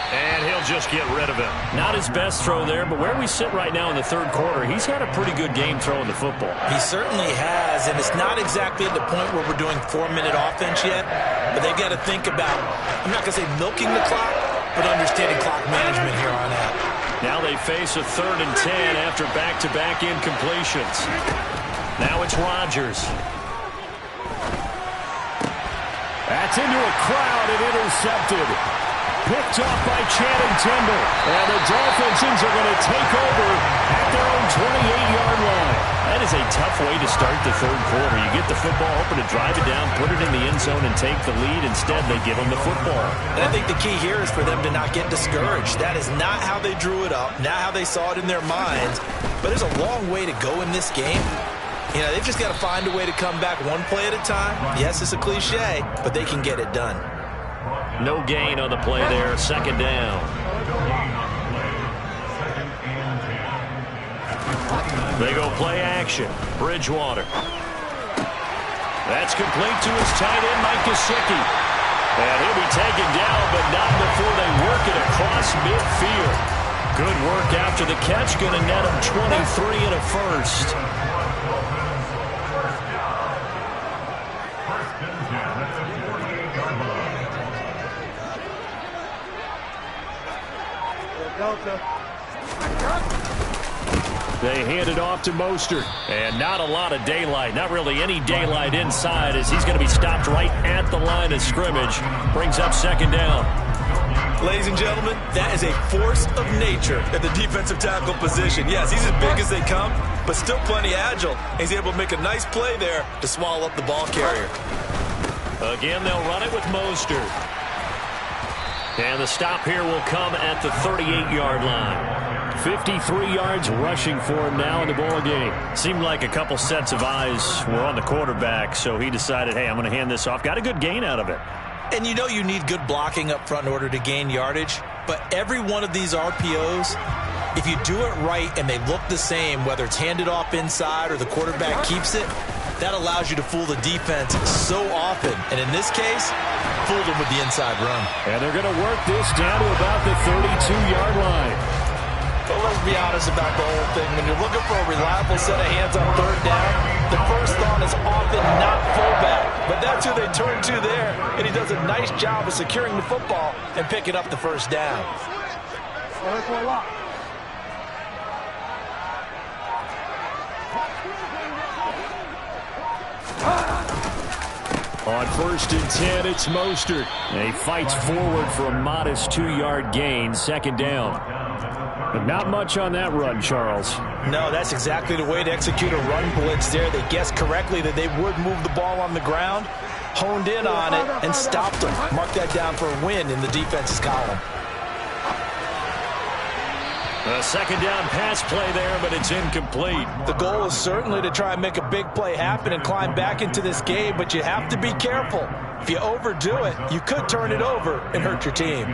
And he'll just get rid of it. Not his best throw there, but where we sit right now in the third quarter, he's had a pretty good game throwing the football. He certainly has, and it's not exactly at the point where we're doing 4-minute offense yet, but they've got to think about, I'm not going to say milking the clock, but understanding clock management here on out. Now they face a 3rd and 10 after back-to-back incompletions. Now it's Rodgers. That's into a crowd and intercepted. Picked off by Channing Tindall. And the Dolphins are going to take over at their own 28-yard line. That is a tough way to start the third quarter. You get the football, hoping to drive it down, put it in the end zone, and take the lead. Instead, they give them the football. And I think the key here is for them to not get discouraged. That is not how they drew it up, not how they saw it in their minds. But there's a long way to go in this game. You know, they've just got to find a way to come back one play at a time. Yes, it's a cliche, but they can get it done. No gain on the play there. 2nd down. They go play action. Bridgewater. That's complete to his tight end, Mike Gesicki. And he'll be taken down, but not before they work it across midfield. Good work after the catch. Going to net him 23 and a first. They hand it off to Mostert. And not a lot of daylight. Not really any daylight inside as he's going to be stopped right at the line of scrimmage. Brings up 2nd down. Ladies and gentlemen, that is a force of nature at the defensive tackle position. Yes, he's as big as they come, but still plenty agile. He's able to make a nice play there to swallow up the ball carrier. Again, they'll run it with Mostert. And the stop here will come at the 38-yard line. 53 yards rushing for him now in the ball game. Seemed like a couple sets of eyes were on the quarterback, so he decided, hey, I'm going to hand this off. Got a good gain out of it. And you know you need good blocking up front in order to gain yardage, but every one of these RPOs, if you do it right and they look the same, whether it's handed off inside or the quarterback keeps it, that allows you to fool the defense so often. And in this case, fooled them with the inside run. And they're going to work this down to about the 32-yard line. But let's be honest about the whole thing. When you're looking for a reliable set of hands on third down, the first thought is often not fullback. But that's who they turn to there. And he does a nice job of securing the football and picking up the first down. On 1st and 10, it's Mostert. And he fights forward for a modest 2-yard gain, second down. But not much on that run, Charles. No, that's exactly the way to execute a run blitz there. They guessed correctly that they would move the ball on the ground, honed in on it, and stopped them. Mark that down for a win in the defense's column. A second down pass play there, but it's incomplete. The goal is certainly to try and make a big play happen and climb back into this game, but you have to be careful. If you overdo it, you could turn it over and hurt your team.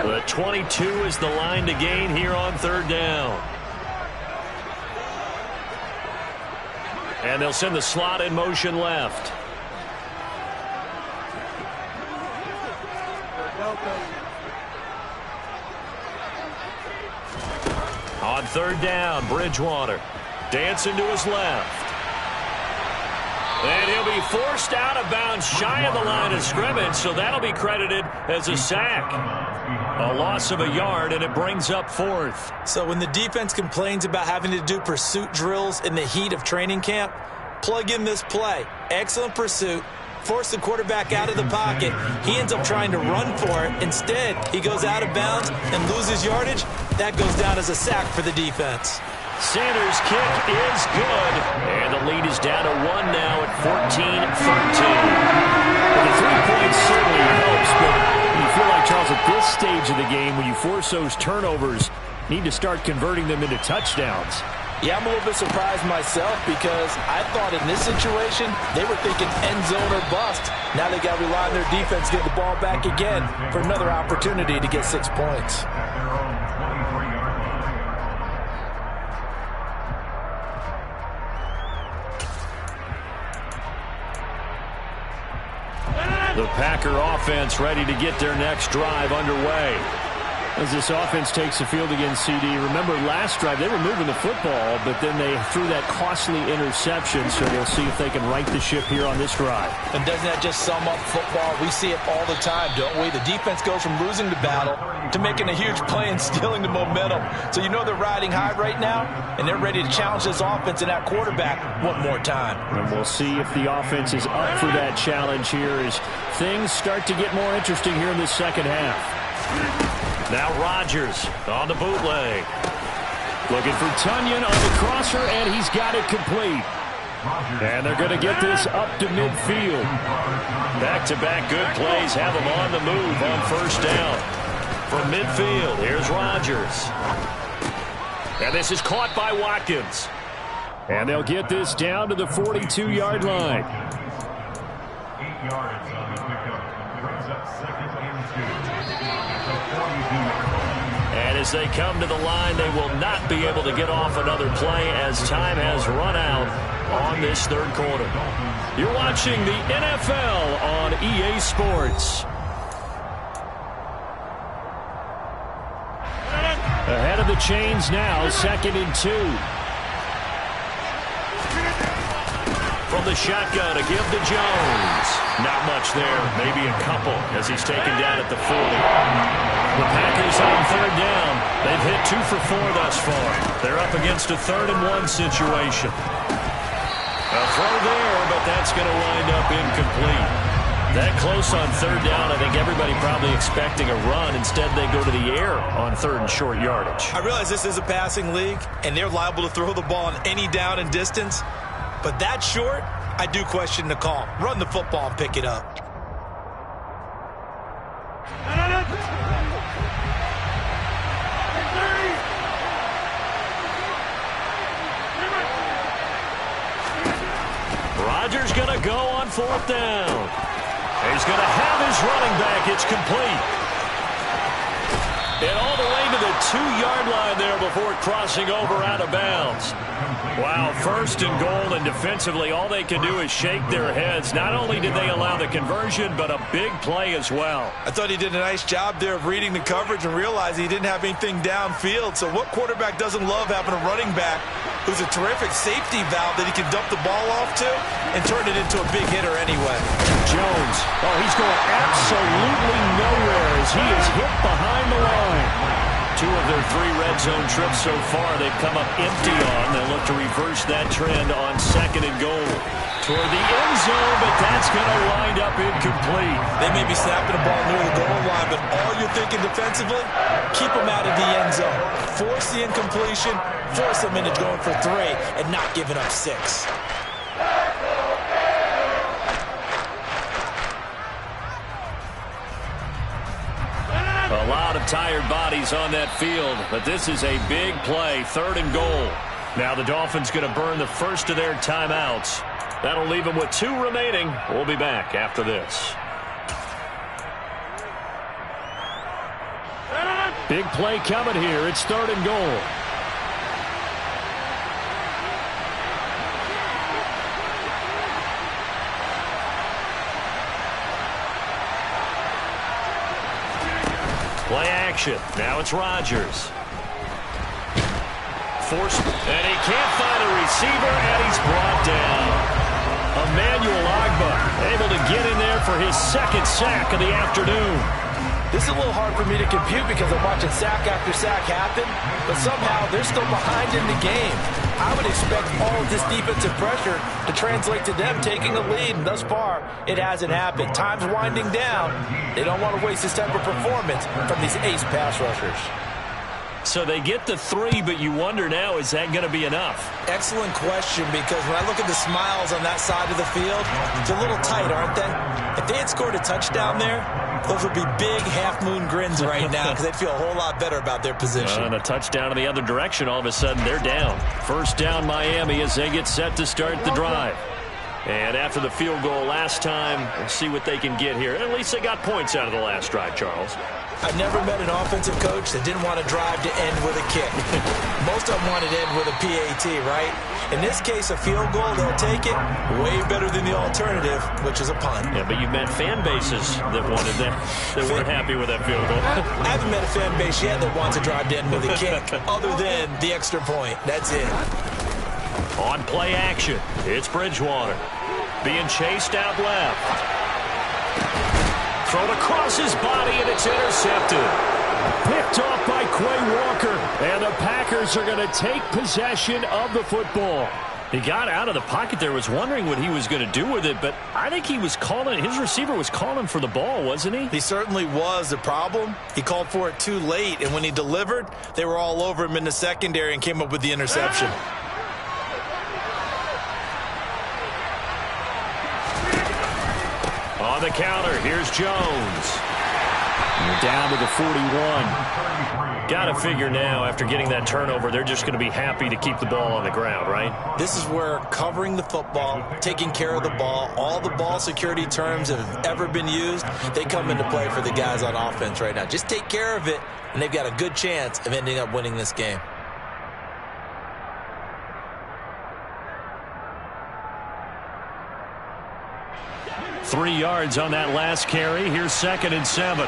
The 22 is the line to gain here on third down. And they'll send the slot in motion left. On third down, Bridgewater dancing to his left. And he'll be forced out of bounds shy of the line of scrimmage, so that'll be credited as a sack. A loss of a yard, and it brings up fourth. So when the defense complains about having to do pursuit drills in the heat of training camp, plug in this play. Excellent pursuit. Force the quarterback out of the pocket. He ends up trying to run for it. Instead, he goes out of bounds and loses yardage. That goes down as a sack for the defense. Sanders' kick is good. And the lead is down to 1 now at 14-13. Well, the 3 points certainly helps, but you feel like, Charles, at this stage of the game, when you force those turnovers, need to start converting them into touchdowns. Yeah, I'm a little bit surprised myself because I thought in this situation they were thinking end zone or bust. Now they got to rely on their defense to get the ball back again for another opportunity to get 6 points. The Packer offense ready to get their next drive underway. As this offense takes the field against CD, remember last drive they were moving the football, but then they threw that costly interception, so they'll see if they can right the ship here on this drive. And doesn't that just sum up football? We see it all the time, don't we? The defense goes from losing the battle to making a huge play and stealing the momentum. So you know they're riding high right now, and they're ready to challenge this offense and that quarterback one more time. And we'll see if the offense is up for that challenge here as things start to get more interesting here in the second half. Now Rodgers on the bootleg. Looking for Tunyon on the crosser, and he's got it complete. And they're going to get this up to midfield. Back-to-back good plays have them on the move on first down. From midfield, here's Rodgers. And this is caught by Watkins. And they'll get this down to the 42-yard line. 8 yards on the pickup. Brings up second and 2. And as they come to the line, they will not be able to get off another play as time has run out on this third quarter. You're watching the NFL on EA Sports. Ahead of the chains now, 2nd and 2. From the shotgun to give to Jones. Not much there, maybe a couple as he's taken down at the 40. The Packers on third down. They've hit 2 for 4 thus far. They're up against a 3rd and 1 situation. A throw there, but that's going to wind up incomplete. That close on third down, I think everybody probably expecting a run. Instead, they go to the air on 3rd and short yardage. I realize this is a passing league, and they're liable to throw the ball on any down and distance. But that short, I do question the call. Run the football and pick it up. Rodgers going to go on 4th down. He's going to have his running back. It's complete. And all the way to the 2-yard line there before crossing over out of bounds. Wow, 1st and goal, and defensively all they can do is shake their heads. Not only did they allow the conversion, but a big play as well. I thought he did a nice job there of reading the coverage and realizing he didn't have anything downfield. So what quarterback doesn't love having a running back who's a terrific safety valve that he can dump the ball off to and turn it into a big hitter anyway? Jones, oh, he's going absolutely nowhere as he is hit behind the line. 2 of their 3 red zone trips so far they've come up empty on. They'll look to reverse that trend on 2nd and goal. Toward the end zone, but that's going to wind up incomplete. They may be snapping the ball near the goal line, but all you're thinking defensively, keep them out of the end zone. Force the incompletion, force them into going for 3, and not giving up 6. A lot of tired bodies on that field, but this is a big play, 3rd and goal. Now the Dolphins going to burn the first of their timeouts. That'll leave them with 2 remaining. We'll be back after this. Big play coming here. It's 3rd and goal. Play action. Now it's Rodgers. Forced, and he can't find a receiver, and he's brought down. Emmanuel Ogbah able to get in there for his 2nd sack of the afternoon. This is a little hard for me to compute because I'm watching sack after sack happen, but somehow they're still behind in the game. I would expect all of this defensive pressure to translate to them taking a lead, and thus far, it hasn't happened. Time's winding down. They don't want to waste this type of performance from these ace pass rushers. So they get the 3, but you wonder now, is that going to be enough? Excellent question, because when I look at the smiles on that side of the field, they're a little tight, aren't they? If they had scored a touchdown there, those would be big half-moon grins right now because they'd feel a whole lot better about their position. And a touchdown in the other direction, all of a sudden they're down. 1st down Miami as they get set to start the drive. And after the field goal last time, we'll see what they can get here. At least they got points out of the last drive, Charles. I've never met an offensive coach that didn't want to drive to end with a kick. Most of them wanted to end with a PAT, right? In this case, a field goal, they'll take it. Way better than the alternative, which is a punt. Yeah, but you've met fan bases that wanted that, that weren't happy with that field goal. I haven't met a fan base yet that wants to drive to end with a kick, other than the extra point. That's it. On play action, it's Bridgewater. Being chased out left. Thrown across his body, and it's intercepted. Picked off by Quay Walker, and the Packers are going to take possession of the football. He got out of the pocket there, was wondering what he was going to do with it, but I think he was calling, his receiver was calling for the ball, wasn't he? He certainly was. The problem, he called for it too late, and when he delivered, they were all over him in the secondary and came up with the interception. On the counter, here's Jones. We're down to the 41. Got to figure now, after getting that turnover, they're just going to be happy to keep the ball on the ground, right? This is where covering the football, taking care of the ball, all the ball security terms that have ever been used, they come into play for the guys on offense right now. Just take care of it, and they've got a good chance of ending up winning this game. Three yards on that last carry. Here's 2nd and 7.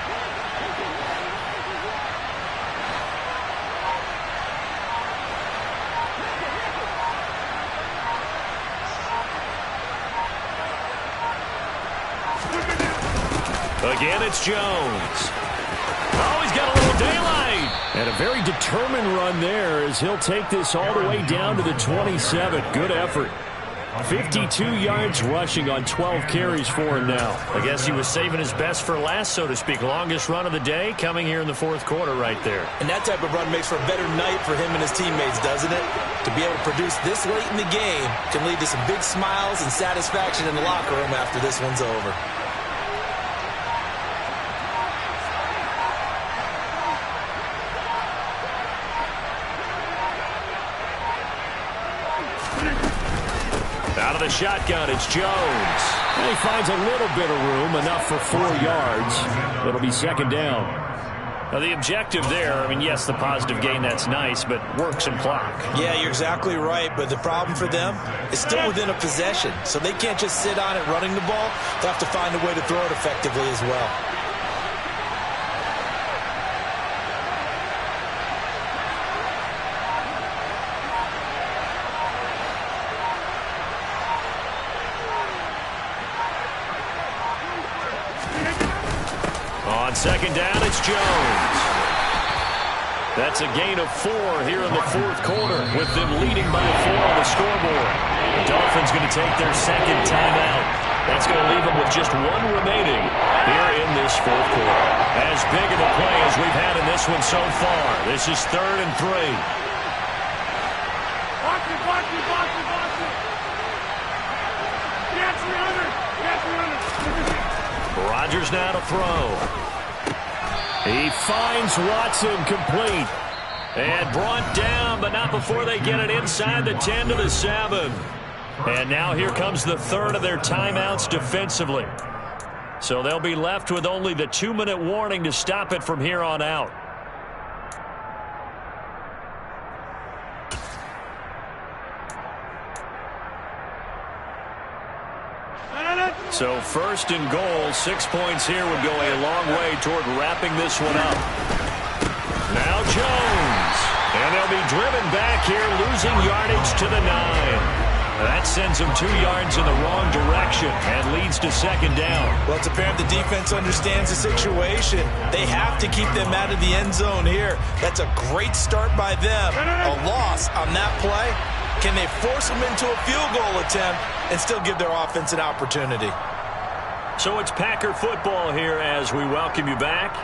Again, it's Jones. Oh, he's got a little daylight. And a very determined run there as he'll take this all the way down to the 27. Good effort. 52 yards rushing on 12 carries for him now. I guess he was saving his best for last, so to speak. Longest run of the day coming here in the fourth quarter right there. And that type of run makes for a better night for him and his teammates, doesn't it? To be able to produce this late in the game can lead to some big smiles and satisfaction in the locker room after this one's over. the shotgun, it's Jones. And he finds a little bit of room, enough for 4 yards. It'll be second down. Now the objective there, I mean, yes, the positive gain, that's nice, but work some clock. Yeah, you're exactly right, but the problem for them is still within a possession, so they can't just sit on it running the ball. They have to find a way to throw it effectively as well. On second down, it's Jones. That's a gain of 4 here in the fourth quarter, with them leading by 4 on the scoreboard. The Dolphins going to take their second timeout. That's going to leave them with just 1 remaining here in this fourth quarter. As big of a play as we've had in this one so far. This is 3rd and 3. Watch it. Get 300. Rodgers now to throw. He finds Watson complete. And brought down, but not before they get it inside the 10 to the 7. And now here comes the 3rd of their timeouts defensively. So they'll be left with only the 2-minute warning to stop it from here on out. So 1st and goal, 6 points here would go a long way toward wrapping this one up. Now Jones. And they'll be driven back here, losing yardage to the 9. That sends them 2 yards in the wrong direction and leads to second down. Well, it's apparent the defense understands the situation. They have to keep them out of the end zone here. That's a great start by them. A loss on that play. Can they force them into a field goal attempt and still give their offense an opportunity? So it's Packer football here as we welcome you back.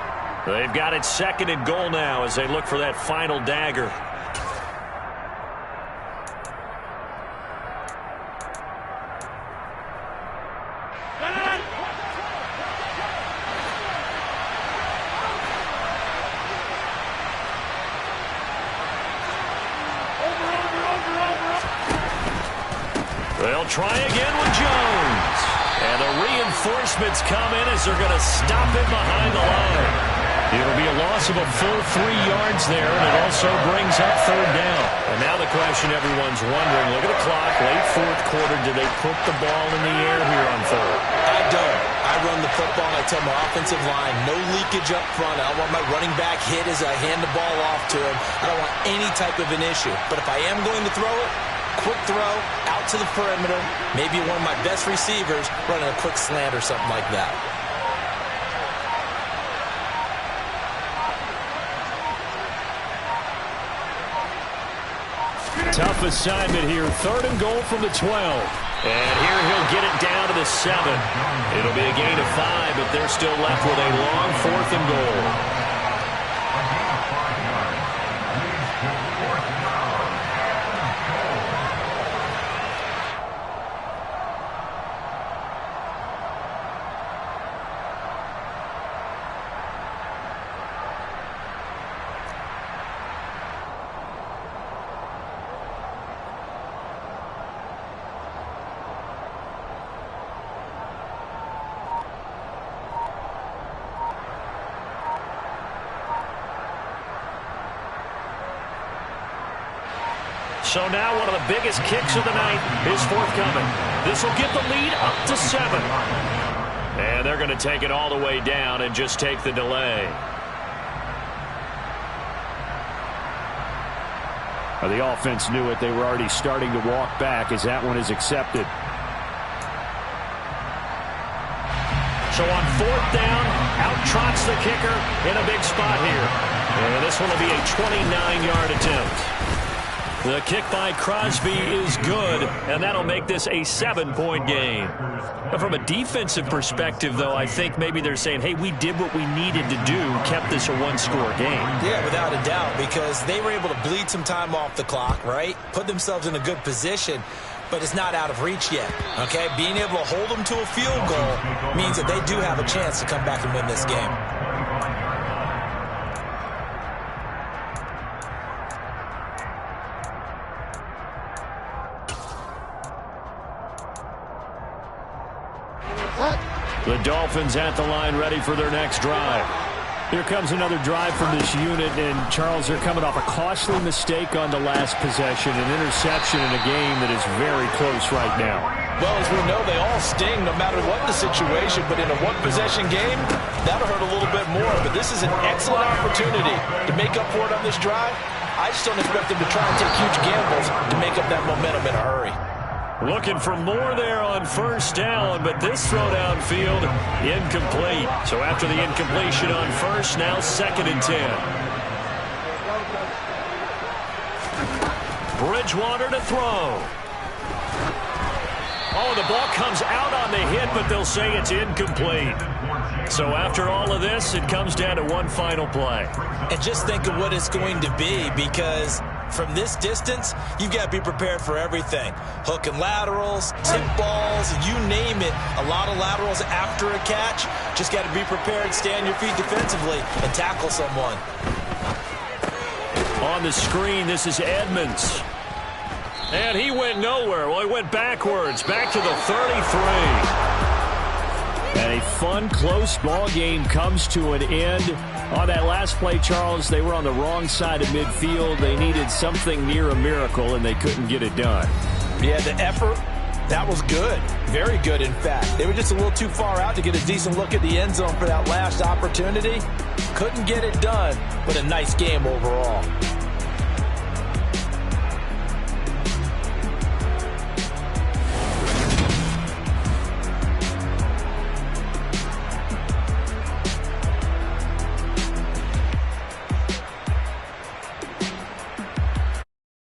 They've got it 2nd and goal now as they look for that final dagger. They'll try again with Jones. And the reinforcements come in as they're going to stop him behind the line. It'll be a loss of a full 3 yards there, and it also brings up 3rd down. And now the question everyone's wondering, look at the clock, late fourth quarter, do they put the ball in the air here on 3rd? I don't. I run the football, and I tell my offensive line, no leakage up front. I don't want my running back hit as I hand the ball off to him. I don't want any type of an issue. But if I am going to throw it, quick throw, out to the perimeter, maybe one of my best receivers running a quick slant or something like that. Tough assignment here. 3rd and goal from the 12. And here he'll get it down to the 7. It'll be a gain of 5, but they're still left with a long 4th and goal. So now one of the biggest kicks of the night is forthcoming. This will get the lead up to 7. And they're going to take it all the way down and just take the delay. The offense knew it. They were already starting to walk back as that one is accepted. So on 4th down, out trots the kicker in a big spot here. And this one will be a 29-yard attempt. The kick by Crosby is good, and that'll make this a 7-point game. But from a defensive perspective, though, I think maybe they're saying, hey, we did what we needed to do, kept this a 1-score game. Yeah, without a doubt, because they were able to bleed some time off the clock, right? Put themselves in a good position, but it's not out of reach yet, okay? Being able to hold them to a field goal means that they do have a chance to come back and win this game. The Dolphins at the line ready for their next drive. Here comes another drive from this unit, and Charles, they're coming off a costly mistake on the last possession, an interception in a game that is very close right now. Well, as we know, they all sting no matter what the situation, but in a one-possession game, that'll hurt a little bit more. But this is an excellent opportunity to make up for it on this drive. I just don't expect them to try and take huge gambles to make up that momentum in a hurry. Looking for more there on first down, but this throw downfield, incomplete. So after the incompletion on first, now 2nd and 10. Bridgewater to throw. Oh, the ball comes out on the hit, but they'll say it's incomplete. So after all of this, it comes down to one final play. And just think of what it's going to be, because from this distance, you've got to be prepared for everything. Hook and laterals, tip balls, you name it. A lot of laterals after a catch. Just got to be prepared, stay on your feet defensively, and tackle someone. On the screen, this is Edmonds. And he went nowhere. Well, he went backwards, back to the 33. And a fun, close ball game comes to an end. On that last play, Charles, they were on the wrong side of midfield. They needed something near a miracle, and they couldn't get it done. Yeah, the effort, that was good. Very good, in fact. They were just a little too far out to get a decent look at the end zone for that last opportunity. Couldn't get it done, but a nice game overall.